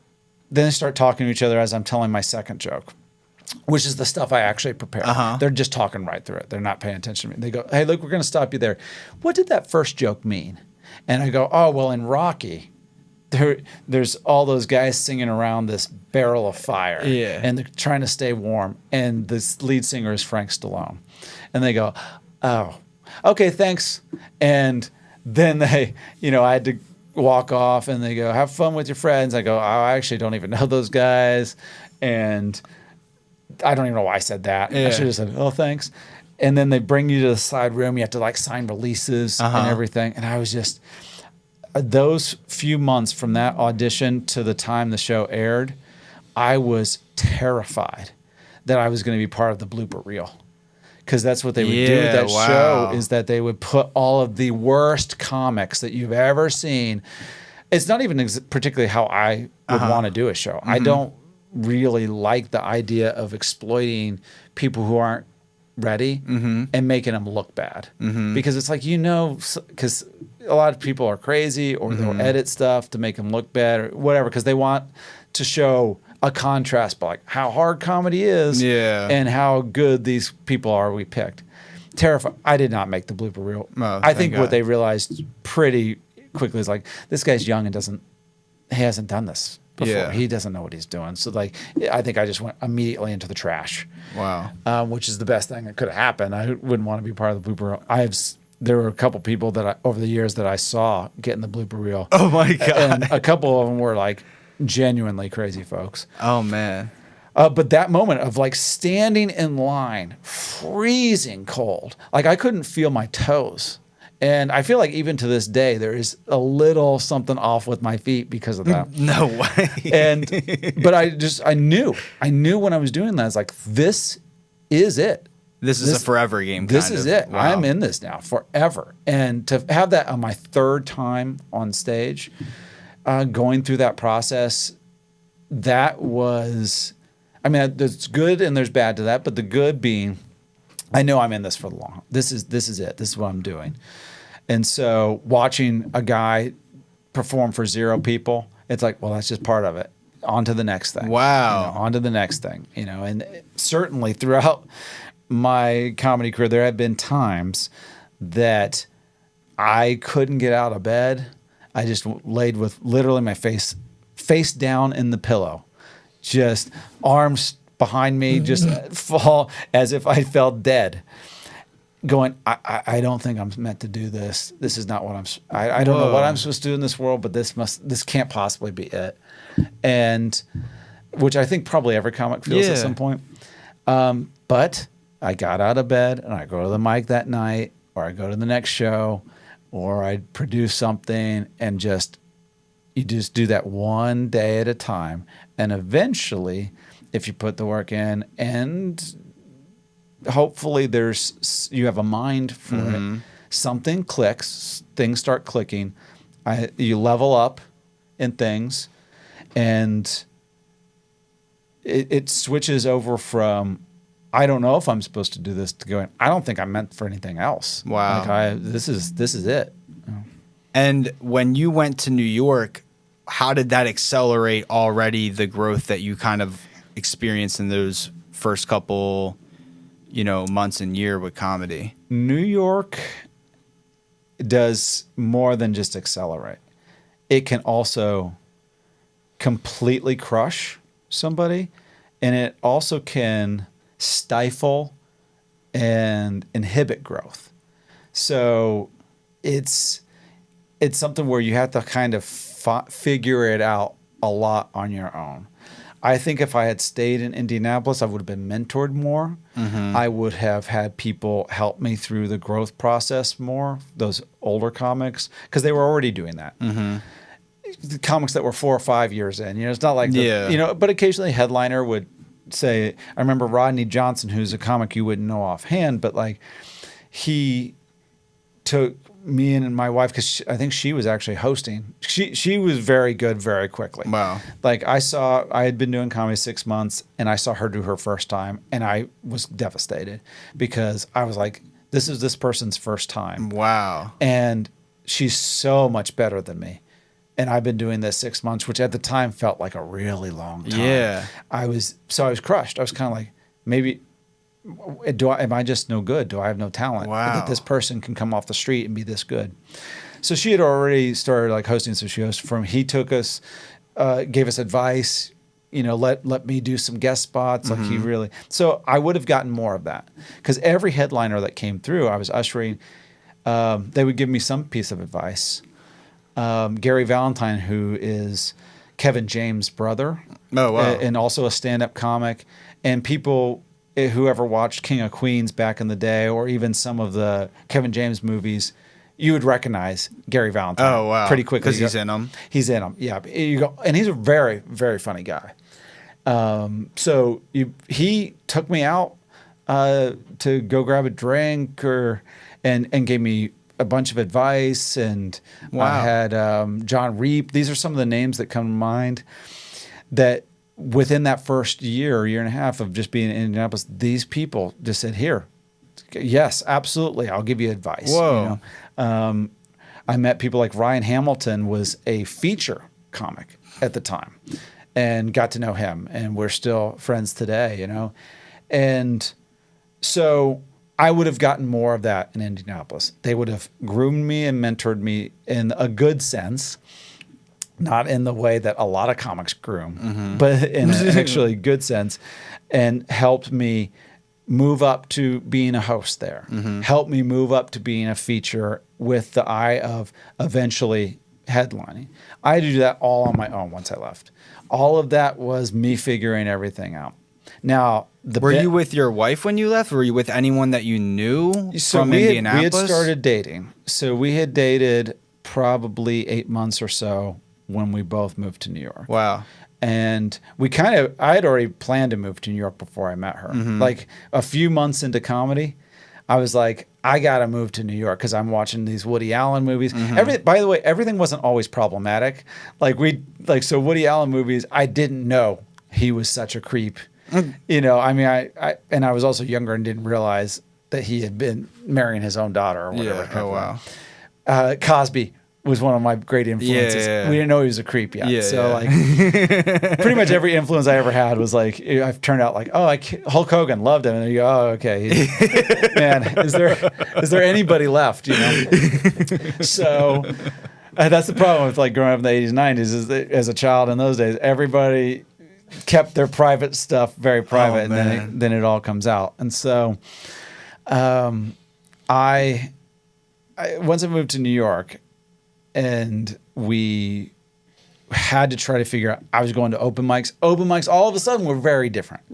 Speaker 1: then they start talking to each other as I'm telling my second joke, which is the stuff I actually prepare. They're just talking right through it. They're not paying attention to me. They go, hey, look, we're going to stop you there. What did that first joke mean? And I go, oh, well, in Rocky, there's all those guys singing around this barrel of fire.
Speaker 2: Yeah.
Speaker 1: And they're trying to stay warm. And this lead singer is Frank Stallone. And they go, oh, okay, thanks. And then they, you know, I had to walk off, and they go, have fun with your friends. I go, oh, I actually don't even know those guys. And I don't even know why I said that. I should have said, oh, thanks. And then they bring you to the side room. You have to like sign releases and everything. And I was just, those few months from that audition to the time the show aired, I was terrified that I was going to be part of the blooper reel. Because that's what they would do with that show, is that they would put all of the worst comics that you've ever seen. It's not even particularly how I would want to do a show. I don't really like the idea of exploiting people who aren't ready and making them look bad. Because it's like, you know, because a lot of people are crazy, or they'll edit stuff to make them look bad or whatever, because they want to show a contrast by like how hard comedy is and how good these people are we picked. Terrified. I did not make the blooper reel.
Speaker 2: Oh,
Speaker 1: I think
Speaker 2: thank
Speaker 1: what
Speaker 2: God.
Speaker 1: they realized pretty quickly is like, this guy's young and he hasn't done this before.
Speaker 2: Yeah.
Speaker 1: He doesn't know what he's doing. So like, I think I just went immediately into the trash.
Speaker 2: Wow.
Speaker 1: Which is the best thing that could have happened. I wouldn't want to be part of the blooper reel. There were a couple people that over the years that I saw get in the blooper reel.
Speaker 2: Oh my God.
Speaker 1: And a couple of them were like genuinely crazy folks.
Speaker 2: Oh man.
Speaker 1: But that moment of like standing in line, freezing cold, like I couldn't feel my toes. And I feel like even to this day, there is a little something off with my feet because of that.
Speaker 2: No way.
Speaker 1: But I knew when I was doing that, I was like, this is it.
Speaker 2: This is a forever game.
Speaker 1: This
Speaker 2: kind
Speaker 1: is
Speaker 2: of.
Speaker 1: it.
Speaker 2: Wow.
Speaker 1: I'm in this now forever. And to have that on my third time on stage, going through that process, that was, I mean, there's good and there's bad to that, but the good being, I know I'm in this for the long. This is it. This is what I'm doing. And so watching a guy perform for 0 people, it's like, well, that's just part of it. On to the next thing.
Speaker 2: Wow.
Speaker 1: You know, on to the next thing. You know, and certainly throughout my comedy career, there have been times that I couldn't get out of bed. I just laid with literally my face down in the pillow, just arms behind me, just fall as if I felt dead. Going, I don't think I'm meant to do this. This is not what I don't know what I'm supposed to do in this world, but this can't possibly be it. And which I think probably every comic feels
Speaker 2: Yeah.
Speaker 1: at some point. But I got out of bed and I go to the mic that night, or I go to the next show, or I produce something, and you just do that one day at a time. And eventually, if you put the work in, and hopefully you have a mind for it, something clicks, things start clicking. You level up in things, and it switches over from, I don't know if I'm supposed to do this, to going, I don't think I'm meant for anything else.
Speaker 2: Wow.
Speaker 1: Like this is it.
Speaker 2: And when you went to New York, how did that accelerate already the growth that you kind of experienced in those first couple, months and year with comedy?
Speaker 1: New York does more than just accelerate. It can also completely crush somebody, and it also can stifle and inhibit growth. So it's something where you have to kind of figure it out a lot on your own. I think if I had stayed in Indianapolis, I would have been mentored more. I would have had people help me through the growth process more, those older comics, because they were already doing that. The comics that were 4 or 5 years in, it's not like, but occasionally a headliner would say, I remember Rodney Johnson, who's a comic you wouldn't know offhand, but like he took me and my wife, because I think she was actually hosting. She was very good very quickly.
Speaker 2: Wow.
Speaker 1: Like I had been doing comedy 6 months, and I saw her do her first time, and I was devastated because I was like, this is this person's first time.
Speaker 2: Wow.
Speaker 1: And she's so much better than me. And I've been doing this 6 months, which at the time felt like a really long time.
Speaker 2: Yeah.
Speaker 1: I was crushed. I was kind of like, maybe, am I just no good? Do I have no talent?
Speaker 2: Wow.
Speaker 1: That this person can come off the street and be this good. So she had already started like hosting. So she hosted he took us, gave us advice, let me do some guest spots. Like he really, so I would have gotten more of that, because every headliner that came through, I was ushering, they would give me some piece of advice. Gary Valentine, who is Kevin James' brother, and also a stand-up comic, and people who ever watched King of Queens back in the day, or even some of the Kevin James movies, you would recognize Gary Valentine.
Speaker 2: Oh wow!
Speaker 1: Pretty quickly,
Speaker 2: because he's in them.
Speaker 1: He's in them, yeah. You go, and he's a very, very funny guy. So he took me out to go grab a drink, and gave me a bunch of advice, and I had John Reap. These are some of the names that come to mind that within that first year and a half of just being in Indianapolis, these people just said, here, yes, absolutely, I'll give you advice.
Speaker 2: Whoa.
Speaker 1: I met people like Ryan Hamilton was a feature comic at the time, and got to know him, and we're still friends today, And so I would have gotten more of that in Indianapolis. They would have groomed me and mentored me in a good sense, not in the way that a lot of comics groom, but in an actually good sense, and helped me move up to being a host there, helped me move up to being a feature with the eye of eventually headlining. I had to do that all on my own once I left. All of that was me figuring everything out. Now,
Speaker 2: were you with your wife when you left? Were you with anyone that you knew from Indianapolis?
Speaker 1: We had started dating. So we had dated probably 8 months or so when we both moved to New York.
Speaker 2: Wow.
Speaker 1: And I had already planned to move to New York before I met her. Like a few months into comedy, I was like, I got to move to New York because I'm watching these Woody Allen movies. By the way, everything wasn't always problematic. So Woody Allen movies, I didn't know he was such a creep. I was also younger and didn't realize that he had been marrying his own daughter or whatever.
Speaker 2: Yeah. Oh, wow.
Speaker 1: Cosby was one of my great influences.
Speaker 2: Yeah.
Speaker 1: We didn't know he was a creep yet.
Speaker 2: Yeah,
Speaker 1: so pretty much every influence I ever had was like, I've turned out like, Hulk Hogan, loved him. And you go, oh, okay. Man, is there anybody left, So that's the problem with like growing up in the 80s, 90s is that as a child in those days, everybody kept their private stuff very private, and then it all comes out. And so I once I moved to New York, and we had to try to figure out, I was going to open mics. Open mics all of a sudden were very different.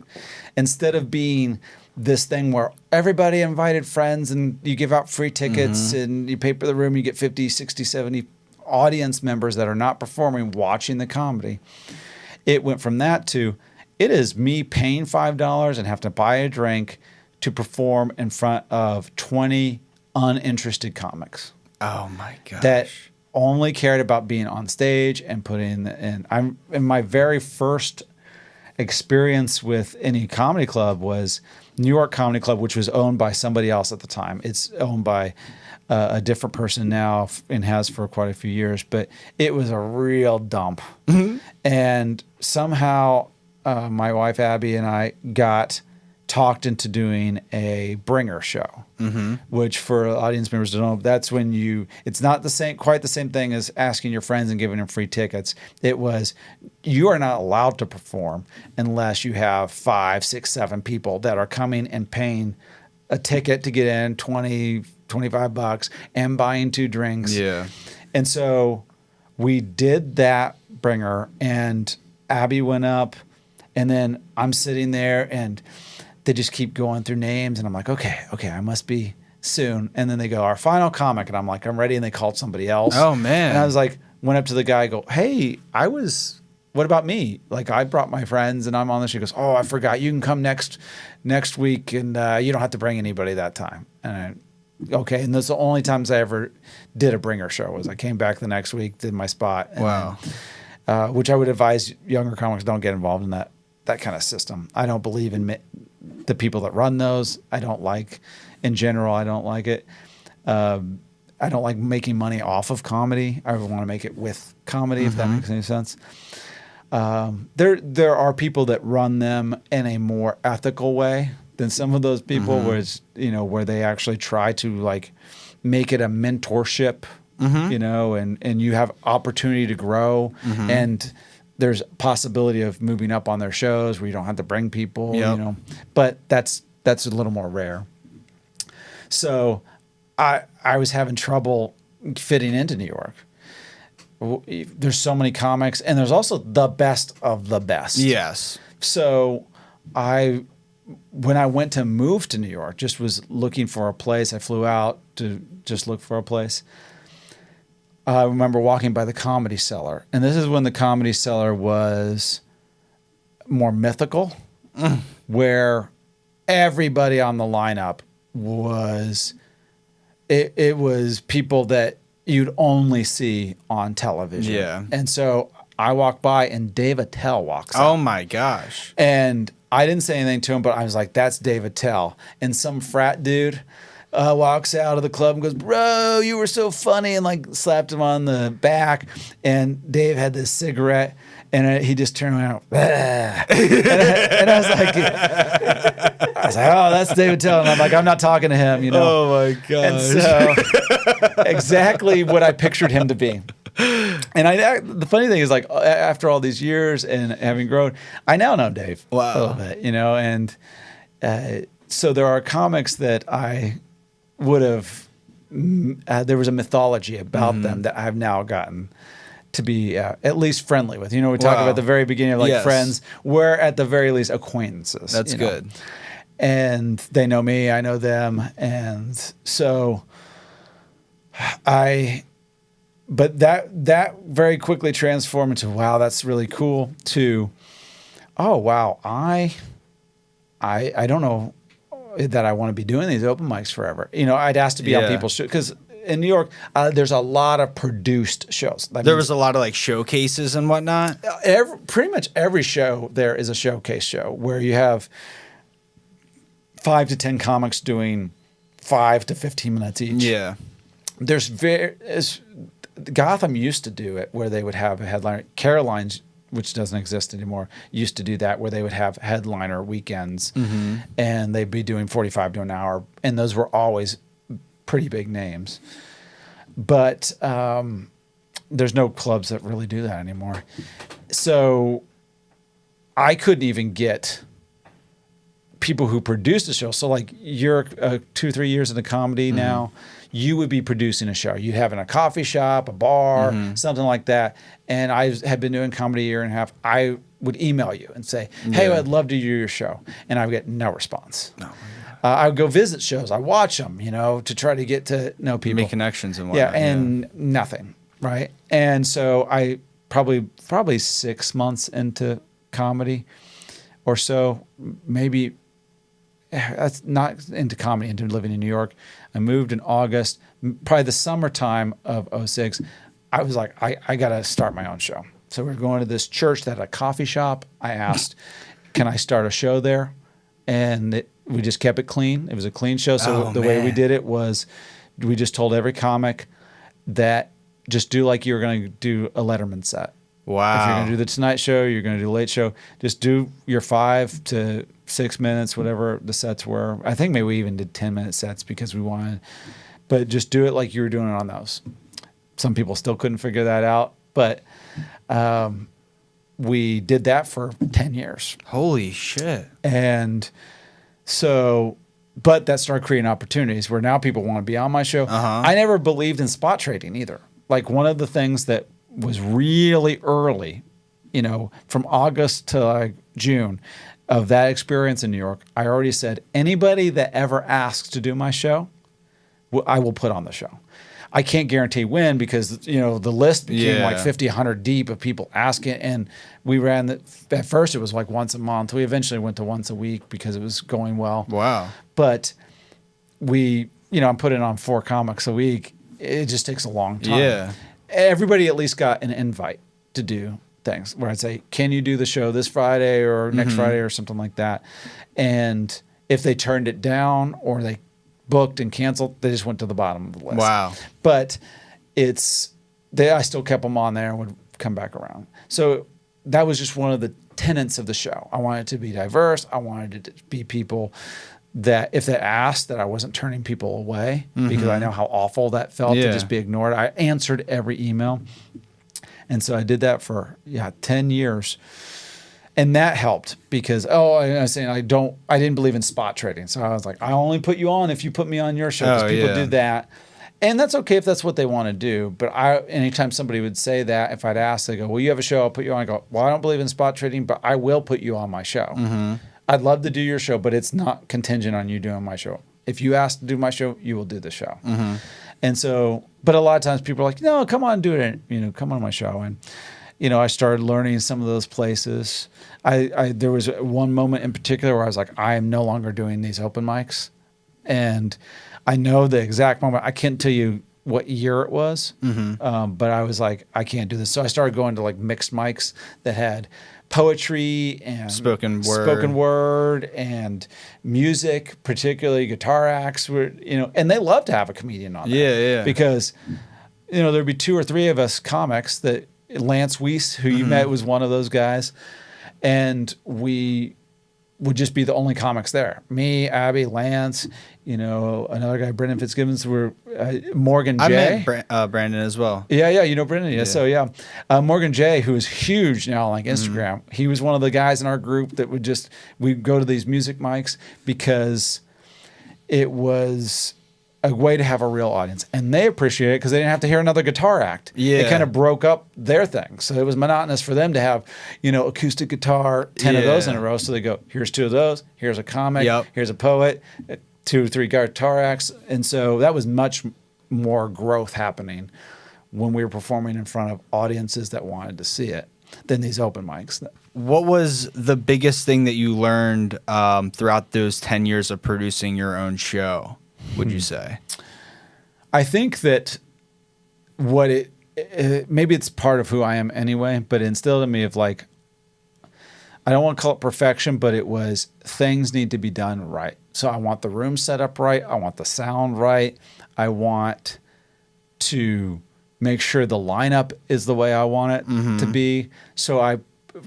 Speaker 1: Instead of being this thing where everybody invited friends and you give out free tickets and you pay for the room, you get 50, 60, 70 audience members that are not performing watching the comedy. It went from that to, it is me paying $5 and have to buy a drink to perform in front of 20 uninterested comics.
Speaker 2: Oh my gosh.
Speaker 1: That only cared about being on stage and putting in. I'm in my very first experience with any comedy club was New York Comedy Club, which was owned by somebody else at the time. It's owned by a different person now and has for quite a few years, but it was a real dump. And somehow my wife Abby and I got talked into doing a bringer show, which for audience members don't know, that's when it's not quite the same thing as asking your friends and giving them free tickets. It was, you are not allowed to perform unless you have 5, 6, 7 people that are coming and paying a ticket to get in, $20-$25 and buying 2 drinks.
Speaker 2: Yeah.
Speaker 1: And so we did that bringer and Abby went up and then I'm sitting there and they just keep going through names and I'm like, okay, I must be soon. And then they go, our final comic. And I'm like, I'm ready. And they called somebody else.
Speaker 2: Oh man.
Speaker 1: And I was like, went up to the guy, go, hey, what about me? Like I brought my friends and I'm on this. She goes, oh, I forgot. You can come next week and you don't have to bring anybody that time. And okay. And that's the only times I ever did a bringer show was I came back the next week, did my spot. And
Speaker 2: wow.
Speaker 1: Then, which I would advise younger comics don't get involved in that kind of system. I don't believe in the people that run those. I don't like, in general, I don't like it. I don't like making money off of comedy. I want to make it with comedy, if that makes any sense. There are people that run them in a more ethical way than some of those people, where they actually try to like make it a mentorship, and you have opportunity to grow and there's possibility of moving up on their shows where you don't have to bring people, but that's a little more rare. So I was having trouble fitting into New York. There's so many comics and there's also the best of the best.
Speaker 2: Yes.
Speaker 1: So when I went to move to New York, just was looking for a place. I flew out to just look for a place. I remember walking by the Comedy Cellar, and this is when the Comedy Cellar was more mythical, where everybody on the lineup was, it was people that you'd only see on television.
Speaker 2: Yeah.
Speaker 1: And so I walked by, and Dave Attell walks
Speaker 2: Oh
Speaker 1: up.
Speaker 2: my gosh.
Speaker 1: And I didn't say anything to him, but I was like, that's Dave Attell. And some frat dude walks out of the club and goes, bro, you were so funny, and like slapped him on the back. And Dave had this cigarette, and he just turned around, and I was like, oh, that's David Tell. And I'm like, I'm not talking to him,
Speaker 2: Oh my gosh.
Speaker 1: And so exactly what I pictured him to be. And the funny thing is, like, after all these years and having grown, I now know Dave a little bit, and so there are comics that I would have, there was a mythology about them that I've now gotten to be at least friendly with. We talk about the very beginning of like friends. We're at the very least acquaintances.
Speaker 2: That's good.
Speaker 1: And they know me, I know them. And so but that very quickly transformed into, wow, that's really cool, to, oh, wow, I don't know that I want to be doing these open mics forever. I'd ask to be on people's shows because in New York, there's a lot of produced shows.
Speaker 2: There was a lot of like showcases and whatnot.
Speaker 1: Pretty much every show there is a showcase show where you have 5 to 10 comics doing 5 to 15 minutes each.
Speaker 2: Yeah.
Speaker 1: Gotham used to do it where they would have a headliner. Caroline's, which doesn't exist anymore, used to do that where they would have headliner weekends and they'd be doing 45 to an hour. And those were always pretty big names. But there's no clubs that really do that anymore. So I couldn't even get people who produced the show. So like you're 2-3 years into comedy now, you would be producing a show. You'd have in a coffee shop, a bar, something like that. And I had been doing comedy a year and a half. I would email you and say, hey, I'd love to do your show. And I would get no response. No. I would go visit shows. I watch them, to try to get to know people.
Speaker 2: Make connections and whatnot.
Speaker 1: Yeah, and nothing, right? And so I probably 6 months into comedy or so, maybe that's not into comedy, into living in New York. I moved in August, probably the summertime of 06. I was like, I got to start my own show. So we were going to this church that had a coffee shop. I asked, can I start a show there? And we just kept it clean. It was a clean show. So the way we did it was we just told every comic that just do like you were going to do a Letterman set.
Speaker 2: Wow.
Speaker 1: If you're going to do the Tonight Show, you're going to do the Late Show, just do your 5 to 6 minutes, whatever the sets were. I think maybe we even did 10-minute sets because we wanted, but just do it like you were doing it on those. Some people still couldn't figure that out, but we did that for 10 years.
Speaker 2: Holy shit.
Speaker 1: And so, but that started creating opportunities where now people want to be on my show. I never believed in spot trading either. Like one of the things that was really early, from August to like June of that experience in New York, I already said, anybody that ever asks to do my show, I will put on the show. I can't guarantee when because, the list became like 50, 100 deep of people asking. And we ran at first it was like once a month. We eventually went to once a week because it was going well.
Speaker 2: Wow.
Speaker 1: But I'm putting on 4 comics a week. It just takes a long time.
Speaker 2: Yeah.
Speaker 1: Everybody at least got an invite to do things where I'd say, can you do the show this Friday or next Friday or something like that? And if they turned it down or they booked and canceled, they just went to the bottom of the list.
Speaker 2: Wow.
Speaker 1: But I still kept them on there and would come back around. So that was just one of the tenets of the show. I wanted it to be diverse. I wanted it to be people that if they asked, that I wasn't turning people away because I know how awful that felt to just be ignored. I answered every email. And so I did that for 10 years. And that helped because I was saying I didn't believe in spot trading. So I was like, I only put you on if you put me on your show because people do that. And that's okay if that's what they want to do. But anytime somebody would say that, if I'd ask, they go, well, you have a show, I'll put you on. I go, well, I don't believe in spot trading, but I will put you on my show. I'd love to do your show, but it's not contingent on you doing my show. If you ask to do my show, you will do the show. And so, but a lot of times people are like, no, come on, do it. Come on my show. And, I started learning some of those places. There was one moment in particular where I was like, I am no longer doing these open mics. And I know the exact moment. I can't tell you what year it was, but I was like, I can't do this. So I started going to like mixed mics that had poetry and
Speaker 2: spoken
Speaker 1: word and music, particularly guitar acts and they love to have a comedian on there. Because there'd be 2 or 3 of us comics that Lance Weiss, who you met, was one of those guys, and we would just be the only comics there. Me, Abby, Lance, another guy, Brendan Fitzgibbons, Morgan J.
Speaker 2: I met Brandon as well.
Speaker 1: Yeah, Brendan. Yeah. So Morgan J, who is huge now on like Instagram. He was one of the guys in our group that we'd go to these music mics because it was a way to have a real audience, and they appreciate it because they didn't have to hear another guitar act. It kind of broke up their thing, so it was monotonous for them to have acoustic guitar, 10 of those in a row. So they go, here's 2 of those, here's a comic, here's a poet, 2 or 3 guitar acts. And so that was much more growth happening when we were performing in front of audiences that wanted to see it than these open mics.
Speaker 2: What was the biggest thing that you learned throughout those 10 years of producing your own show, would you say?
Speaker 1: I think that maybe it's part of who I am anyway, but it instilled in me of like, I don't want to call it perfection, but it was things need to be done right. So I want the room set up right. I want the sound right. I want to make sure the lineup is the way I want it to be. So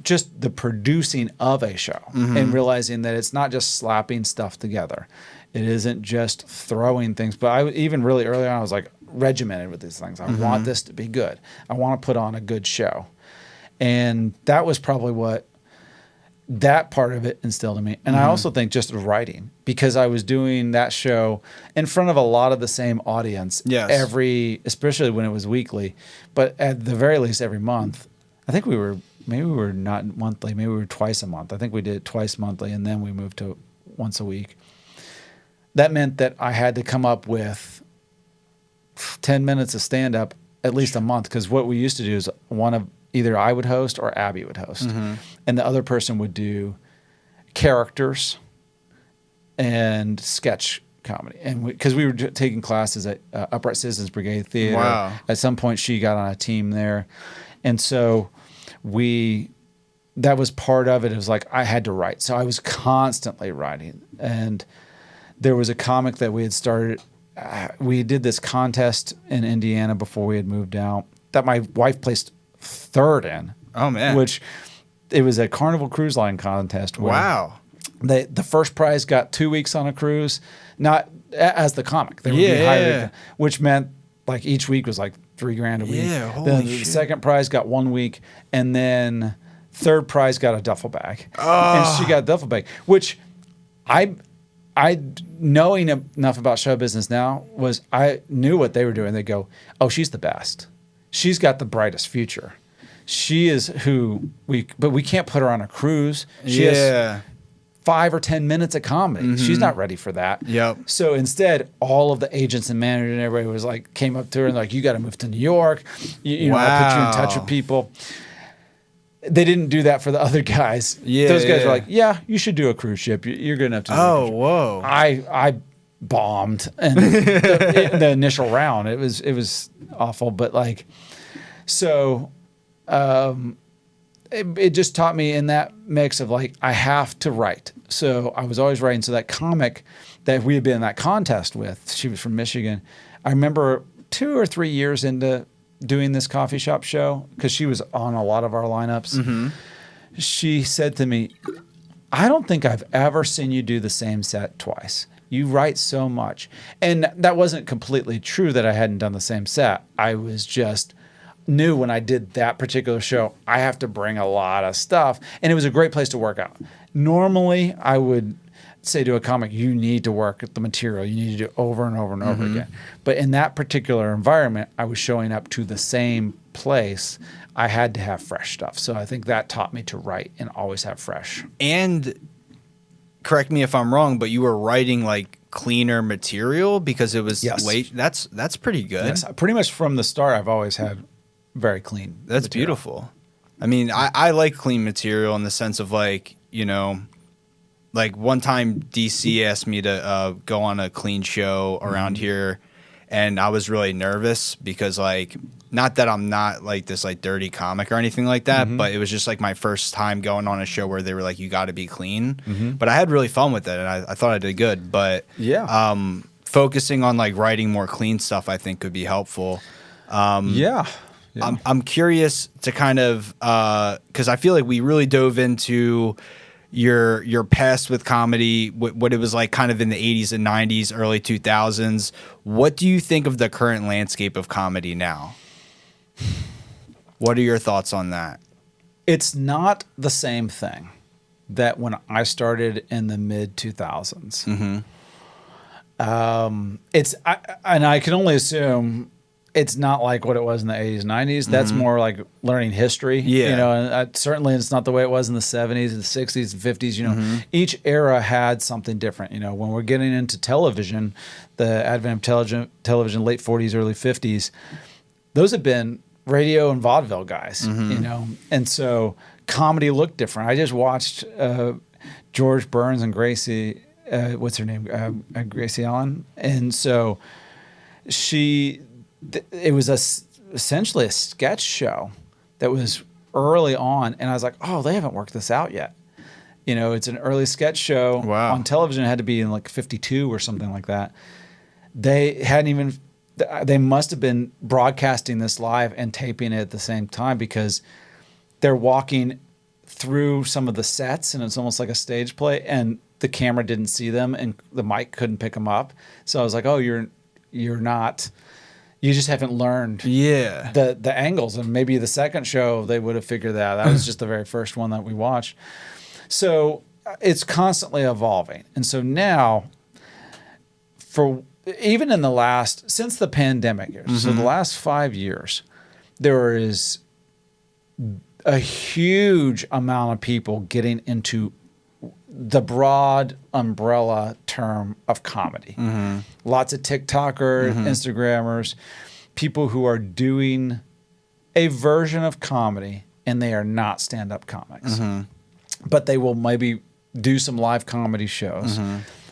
Speaker 1: just the producing of a show and realizing that it's not just slapping stuff together. It isn't just throwing things. But even really early on, I was like regimented with these things. I want this to be good. I want to put on a good show. And that was probably what that part of it instilled in me. And I also think just writing, because I was doing that show in front of a lot of the same audience especially when it was weekly, but at the very least every month. I think maybe we were not monthly, maybe we were twice a month. I think we did it twice monthly, and then we moved to once a week. That meant that I had to come up with 10 minutes of stand-up at least a month, because what we used to do is either I would host or Abby would host. And the other person would do characters and sketch comedy. And because we were taking classes at Upright Citizens Brigade Theater.
Speaker 2: Wow.
Speaker 1: At some point, she got on a team there. And so that was part of it. It was like I had to write. So I was constantly writing. And there was a comic that we had started. We did this contest in Indiana before we had moved out that my wife placed third in.
Speaker 2: Oh, man.
Speaker 1: Which it was a Carnival Cruise Line contest.
Speaker 2: Wow.
Speaker 1: The first prize got 2 weeks on a cruise, not as the comic. They would be hired, which meant like each week was like $3,000 a week.
Speaker 2: Yeah, holy
Speaker 1: then
Speaker 2: shit.
Speaker 1: The second prize got 1 week, and then third prize got a duffel bag.
Speaker 2: Oh.
Speaker 1: And she got a duffel bag, which I knowing enough about show business now was I knew what they were doing. They go, oh, she's the best. She's got the brightest future. She is but we can't put her on a cruise. She has 5 or 10 minutes of comedy. She's not ready for that.
Speaker 2: Yep.
Speaker 1: So instead, all of the agents and managers and everybody was like, came up to her and like, you got to move to New York. You know, I'll put you in touch with people. They didn't do that for the other guys.
Speaker 2: Yeah,
Speaker 1: those guys were like, yeah, you should do a cruise ship. You're good enough to do a cruise ship.
Speaker 2: Whoa.
Speaker 1: I bombed in the initial round. It was awful, but like, so it just taught me in that mix of like, I have to write. So I was always writing. So that comic that we had been in that contest with, she was from Michigan. I remember 2 or 3 years into doing this coffee shop show, because she was on a lot of our lineups. She said to me, I don't think I've ever seen you do the same set twice. You write so much. And that wasn't completely true that I hadn't done the same set. I was just knew when I did that particular show, I have to bring a lot of stuff. And it was a great place to work out. Normally, I would say to a comic, you need to work at the material. You need to do it over and over and over again. But in that particular environment, I was showing up to the same place. I had to have fresh stuff. So I think that taught me to write and always have fresh.
Speaker 2: And correct me if I'm wrong, but you were writing like cleaner material because it was late. That's pretty good.
Speaker 1: Yes, pretty much from the start, I've always had very clean.
Speaker 2: That's
Speaker 1: material.
Speaker 2: beautiful. I mean, I like clean material in the sense of like, you know, like one time DC asked me to go on a clean show around here, and I was really nervous because like, not that I'm not like this like dirty comic or anything like that, but it was just like my first time going on a show where they were like, you got to be clean. But I had really fun with it, and I thought I did good. But focusing on like writing more clean stuff, I think could be helpful. I'm curious to kind of because I feel like we really dove into your past with comedy, what it was like kind of in the 80s and 90s, early 2000s. What do you think of the current landscape of comedy now? What are your thoughts on that?
Speaker 1: It's not the same thing that when I started in the mid 2000s. And I can only assume it's not like what it was in the 80s and 90s. That's more like learning history. You know, and certainly it's not the way it was in the 70s and the 60s and 50s. You know, each era had something different. You know, when we're getting into television, the advent of television, late 40s, early 50s, those have been radio and vaudeville guys, you know. And so comedy looked different. I just watched George Burns and Gracie, what's her name? Gracie Allen. And so it was essentially a sketch show that was early on, and I was like, oh, they haven't worked this out yet. You know, it's an early sketch show on television. It had to be in like 52 or something like that. They hadn't even, they must have been broadcasting this live and taping it at the same time, because they're walking through some of the sets and it's almost like a stage play, and the camera didn't see them and the mic couldn't pick them up. So I was like, oh, you're not, you just haven't learned the angles. And maybe the second show they would have figured that out. That was just the very first one that we watched. So it's constantly evolving. And so now, even in since the pandemic years, so the last 5 years, there is a huge amount of people getting into the broad umbrella term of comedy. Lots of TikTokers, Instagrammers, people who are doing a version of comedy and they are not stand-up comics. But they will maybe do some live comedy shows.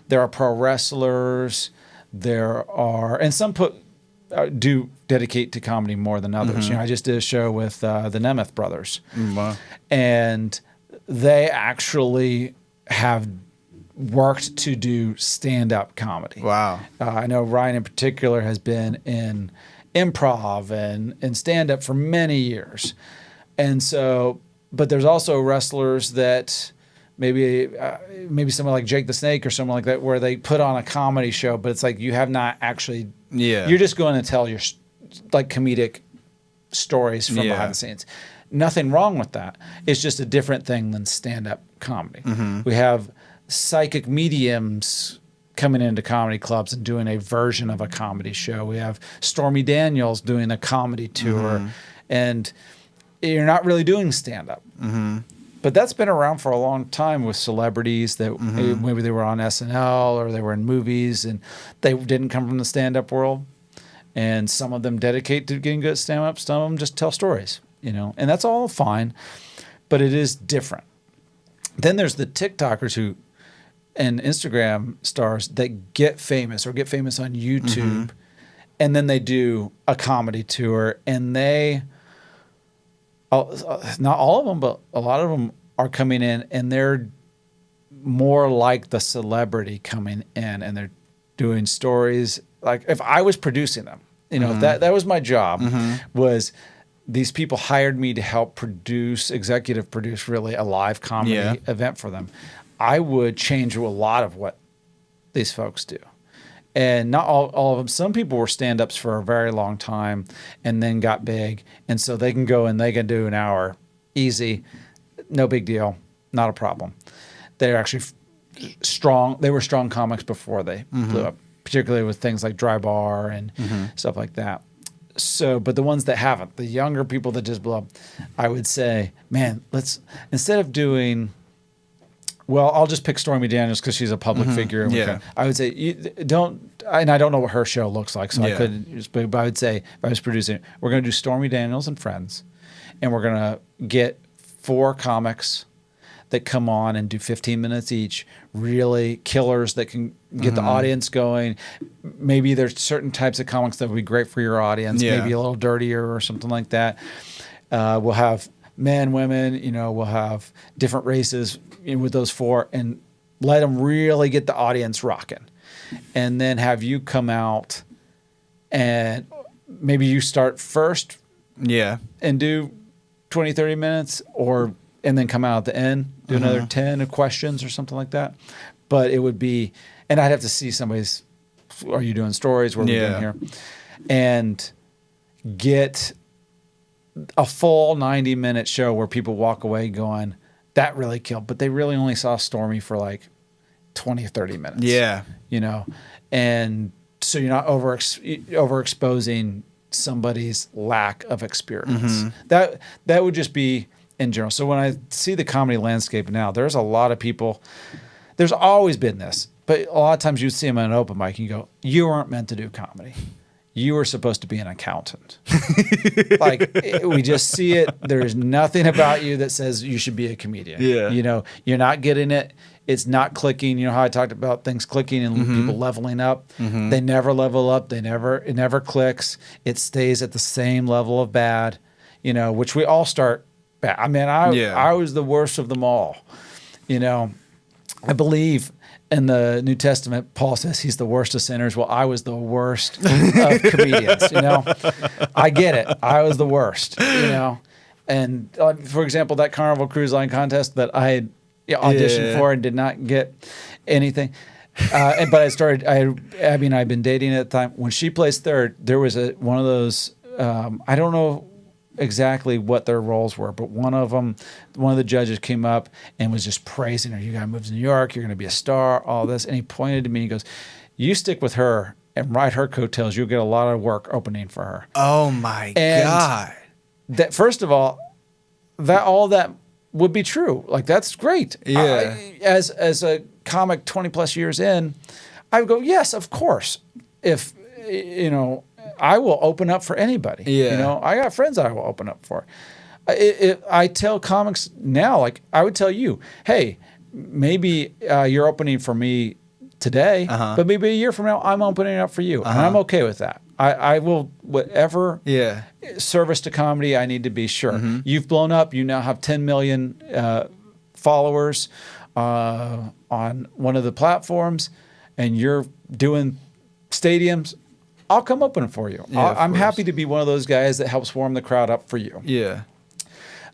Speaker 1: There are pro wrestlers. And some do dedicate to comedy more than others. I just did a show with the Nemeth brothers.
Speaker 2: Wow.
Speaker 1: And they actually have worked to do stand-up comedy.
Speaker 2: Wow.
Speaker 1: I know Ryan in particular has been in improv and stand-up for many years. And so, but there's also wrestlers that maybe someone like Jake the Snake or someone like that, where they put on a comedy show, but it's like you have not actually, you're just going to tell your like comedic stories from behind the scenes. Nothing wrong with that. It's just a different thing than stand-up comedy. We have psychic mediums coming into comedy clubs and doing a version of a comedy show. We have Stormy Daniels doing a comedy tour, and you're not really doing stand-up. But that's been around for a long time with celebrities that maybe they were on SNL or they were in movies and they didn't come from the stand-up world. And some of them dedicate to getting good at stand-up. Some of them just tell stories, and that's all fine, but it is different. Then there's the TikTokers and Instagram stars that get famous on YouTube, and then they do a comedy tour, and not all of them, but a lot of them are coming in, and they're more like the celebrity coming in, and they're doing stories. Like if I was producing them, that was my job. Was these people hired me to help executive produce really a live comedy event for them. I would change a lot of what these folks do. And not all of them. Some people were stand-ups for a very long time and then got big. And so they can go and they can do an hour easy. No big deal. Not a problem. They're actually strong. They were strong comics before they blew up, particularly with things like Dry Bar and stuff like that. So, but the ones that haven't, the younger people that just blew up, I would say, man, instead of doing... Well, I'll just pick Stormy Daniels because she's a public figure. And I would say and I don't know what her show looks like, so I couldn't. But I would say if I was producing it, we're going to do Stormy Daniels and Friends, and we're going to get 4 comics that come on and do 15 minutes each, really killers that can get the audience going. Maybe there's certain types of comics that would be great for your audience, maybe a little dirtier or something like that. We'll have men, women, we'll have different races with those 4 and let them really get the audience rocking. And then have you come out and maybe you start first and do 20, 30 minutes and then come out at the end, do another 10 of questions or something like that. But it would be, and I'd have to see somebody's, are you doing stories? What are we doing here? And get a full 90-minute show where people walk away going, that really killed. But they really only saw Stormy for like 20 or 30 minutes. Yeah. And so you're not overexposing somebody's lack of experience. That would just be in general. So when I see the comedy landscape now, there's a lot of people, there's always been this, but a lot of times you see them at an open mic and you go, you weren't meant to do comedy. You were supposed to be an accountant. We just see it. There's nothing about you that says you should be a comedian. You're not getting it. It's not clicking. You know how I talked about things clicking and people leveling up? They never level up. It never clicks. It stays at the same level of bad, which we all start bad. I mean, I was the worst of them all. I believe in the New Testament, Paul says he's the worst of sinners. Well, I was the worst of comedians, I get it. I was the worst, And for example, that Carnival Cruise Line contest that I had auditioned for and did not get anything. But Abby and I had been dating at the time. When she placed third, there was one of those, I don't know exactly what their roles were, but one of the judges came up and was just praising her. You got to move to New York. You're going to be a star, all this. And he pointed to me and he goes, you stick with her and ride her coattails. You'll get a lot of work opening for her.
Speaker 2: Oh my
Speaker 1: And
Speaker 2: God.
Speaker 1: that, first of all that would be true. Like, that's great.
Speaker 2: Yeah.
Speaker 1: As a comic 20 plus years in, I would go, yes, of course. If, I will open up for anybody.
Speaker 2: Yeah.
Speaker 1: I got friends that I will open up for. I tell comics now, like I would tell you, hey, maybe you're opening for me today, but maybe a year from now I'm opening up for you, and I'm okay with that. I will whatever service to comedy I need to be. Sure, you've blown up. You now have 10 million followers on one of the platforms, and you're doing stadiums. I'll come open for you.
Speaker 2: Yeah,
Speaker 1: I'm happy to be one of those guys that helps warm the crowd up for you.
Speaker 2: Yeah.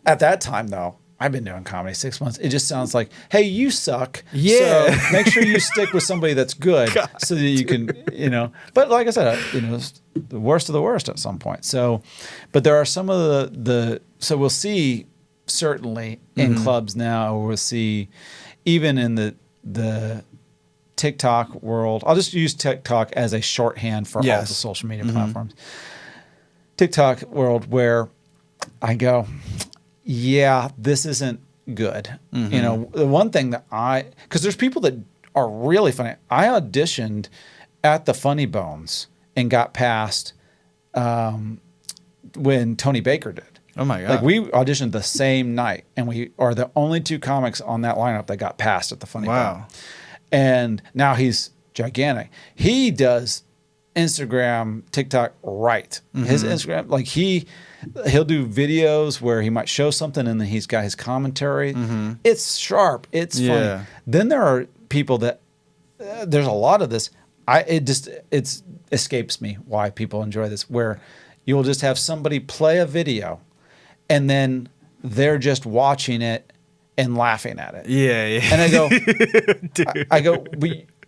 Speaker 1: At that time, though, I've been doing comedy 6 months. It just sounds like, hey, you suck.
Speaker 2: Yeah.
Speaker 1: So make sure you stick with somebody that's good so that you can, But like I said, the worst of the worst at some point. So, but there are some of so we'll see certainly in clubs now, or we'll see even in the TikTok world. I'll just use TikTok as a shorthand for all the social media platforms. TikTok world where I go, yeah, this isn't good. The one thing that because there's people that are really funny. I auditioned at the Funny Bones and got passed when Tony Baker did.
Speaker 2: Oh my God.
Speaker 1: Like, we auditioned the same night, and we are the only two comics on that lineup that got passed at the Funny Bone. And now he's gigantic. He does Instagram, TikTok right. His Instagram, like he'll do videos where he might show something and then he's got his commentary. It's sharp. It's funny. Then there are people that there's a lot of this. It escapes me why people enjoy this, where you will just have somebody play a video and then they're just watching it and laughing at it.
Speaker 2: Yeah.
Speaker 1: And I go,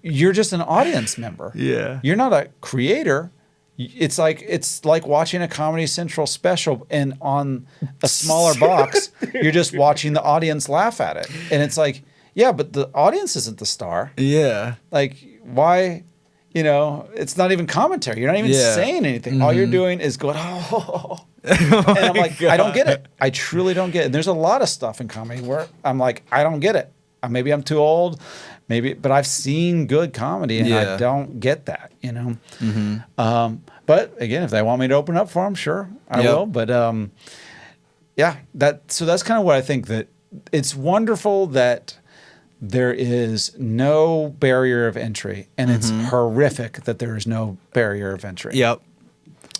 Speaker 1: you're just an audience member.
Speaker 2: Yeah.
Speaker 1: You're not a creator. It's like watching a Comedy Central special, and on a smaller box, you're just watching the audience laugh at it. And it's like, yeah, but the audience isn't the star.
Speaker 2: Yeah.
Speaker 1: Like, why? It's not even commentary. You're not even saying anything. All you're doing is going, oh. And I'm like, I don't get it. I truly don't get it. And there's a lot of stuff in comedy where I'm like, I don't get it. Maybe I'm too old, but I've seen good comedy and I don't get that, But again, if they want me to open up for them, sure, I will. But so that's kind of what I think, that it's wonderful that there is no barrier of entry, and it's horrific that there is no barrier of entry.
Speaker 2: Yep.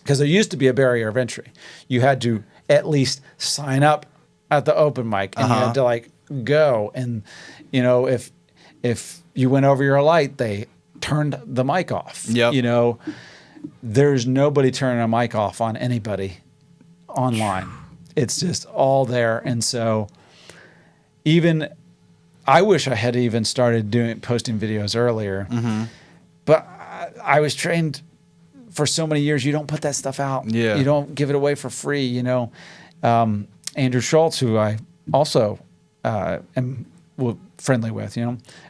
Speaker 1: Because there used to be a barrier of entry. You had to at least sign up at the open mic, and you had to go. And if you went over your light, they turned the mic off.
Speaker 2: Yep.
Speaker 1: There's nobody turning a mic off on anybody online. It's just all there. And so even I wish I had even started posting videos earlier. But I was trained for so many years, you don't put that stuff out.
Speaker 2: Yeah.
Speaker 1: You don't give it away for free, Andrew Schultz, who I also am friendly with,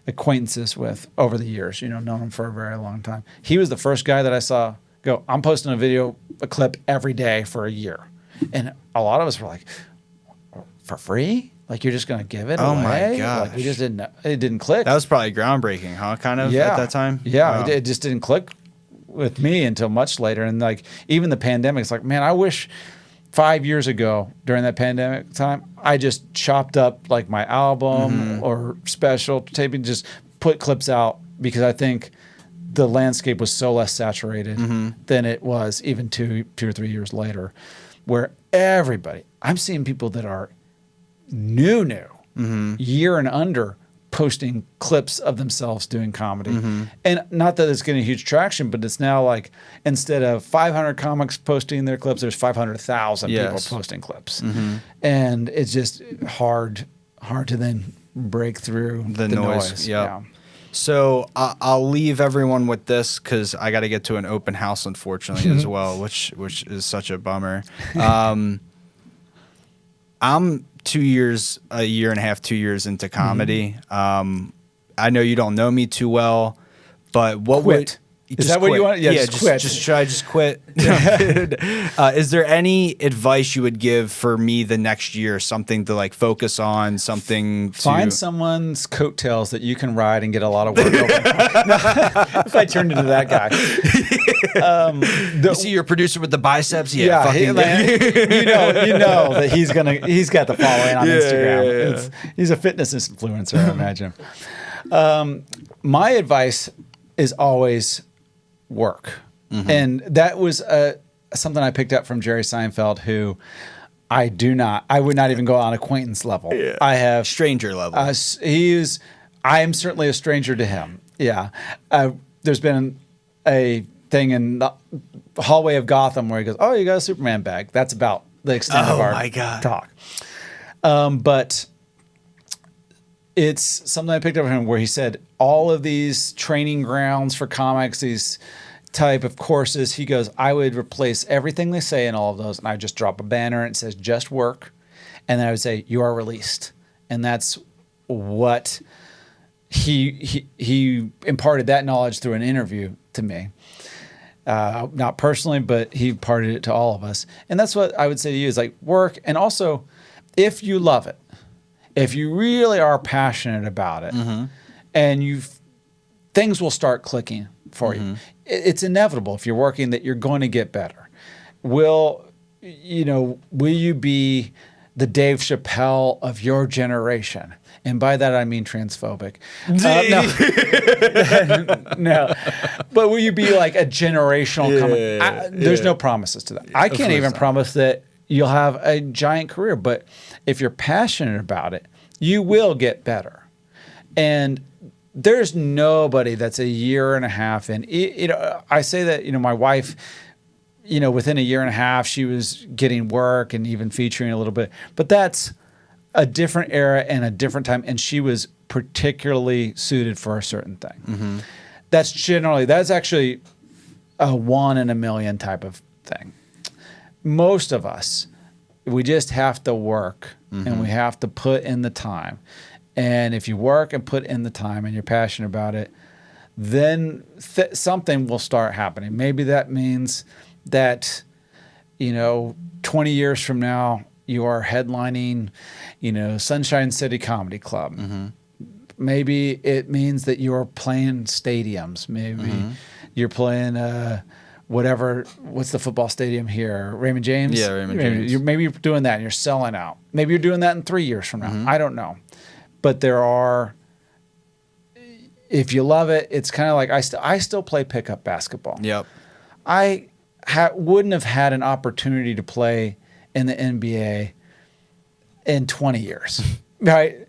Speaker 1: acquaintances with over the years, known him for a very long time. He was the first guy that I saw go, I'm posting a clip every day for a year. And a lot of us were like, for free? Like, you're just going to give it away?
Speaker 2: Oh my gosh.
Speaker 1: Like, we just it didn't click.
Speaker 2: That was probably groundbreaking, huh? Kind of at that time?
Speaker 1: Yeah.
Speaker 2: Wow.
Speaker 1: It just didn't click with me until much later. And like, even the pandemic, it's like, man, I wish 5 years ago during that pandemic time, I just chopped up like my album or special taping, just put clips out, because I think the landscape was so less saturated than it was even two or 3 years later, where I'm seeing people that are new, year and under, posting clips of themselves doing comedy. And not that it's getting huge traction, but it's now like, instead of 500 comics posting their clips, there's 500,000 people posting clips. And it's just hard to then break through the noise.
Speaker 2: Yeah. So I'll leave everyone with this, because I got to get to an open house, unfortunately, as well, which is such a bummer. I'm a year and a half, 2 years into comedy. I know you don't know me too well, but what
Speaker 1: Quit.
Speaker 2: would
Speaker 1: Is that what you want? Yeah, just quit.
Speaker 2: Should I just quit? Is there any advice you would give for me the next year? Something to like focus on, something to
Speaker 1: Find someone's coattails that you can ride and get a lot of work over. If I turned into that guy.
Speaker 2: You see your producer with the biceps?
Speaker 1: Yeah,
Speaker 2: fucking
Speaker 1: you know that he's got the following on Instagram.
Speaker 2: Yeah.
Speaker 1: He's a fitness influencer, I imagine. My advice is always work. And that was something I picked up from Jerry Seinfeld, who I would not even go on acquaintance level.
Speaker 2: Yeah.
Speaker 1: I have
Speaker 2: stranger level.
Speaker 1: I am certainly a stranger to him. Yeah. There's been a thing in the hallway of Gotham where he goes, "Oh, you got a Superman bag." That's about the extent of our talk. But it's something I picked up from him where he said all of these training grounds for comics, these type of courses, he goes, I would replace everything they say in all of those, and I just drop a banner and it says just work, and then I would say you are released. And that's what he imparted that knowledge through an interview to me. Not personally, but he imparted it to all of us. And that's what I would say to you is like work. And also, if you love it, if you really are passionate about it, and things will start clicking for you. It's inevitable if you're working that you're going to get better. Will you be the Dave Chappelle of your generation? And by that, I mean transphobic. No. But will you be like a generational company? There's no promises to that. I can't even promise that you'll have a giant career. But if you're passionate about it, you will get better. And there's nobody that's a year and a half in. I say that, my wife, within a year and a half, she was getting work and even featuring a little bit. But that's a different era and a different time, and she was particularly suited for a certain thing. That's actually a 1 in a million type of thing. Most of us, we just have to work and we have to put in the time. And if you work and put in the time and you're passionate about it, then something will start happening. Maybe that means that, 20 years from now, you are headlining, Sunshine City Comedy Club. Maybe it means that you're playing stadiums. Maybe you're playing what's the football stadium here? Raymond James?
Speaker 2: Yeah, Raymond James.
Speaker 1: Maybe you're doing that and you're selling out. Maybe you're doing that in 3 years from now. I don't know. But if you love it, it's kind of like I still play pickup basketball.
Speaker 2: Yep.
Speaker 1: I wouldn't have had an opportunity to play in the NBA in 20 years, right?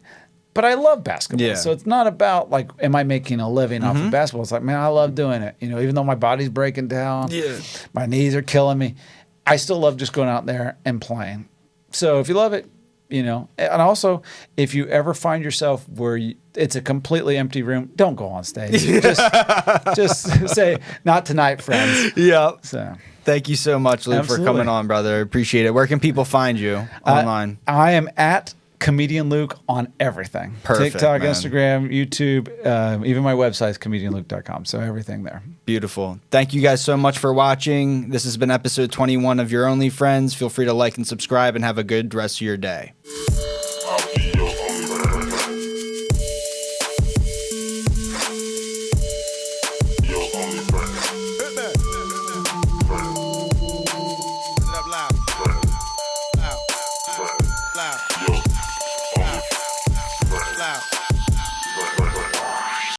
Speaker 1: But I love basketball.
Speaker 2: Yeah.
Speaker 1: So it's not about like, am I making a living off of basketball? It's like, man, I love doing it. Even though my body's breaking down, my knees are killing me, I still love just going out there and playing. So if you love it, and also if you ever find yourself where it's a completely empty room, don't go on stage. just say, not tonight, friends.
Speaker 2: Yeah.
Speaker 1: So
Speaker 2: thank you so much, Luke, for coming on, brother. I appreciate it. Where can people find you online?
Speaker 1: I am at Comedian Luke on everything.
Speaker 2: Perfect,
Speaker 1: TikTok,
Speaker 2: man.
Speaker 1: Instagram, YouTube, even my website is comedianluke.com. So everything there.
Speaker 2: Beautiful. Thank you guys so much for watching. This has been episode 21 of Your Only Friends. Feel free to like and subscribe and have a good rest of your day.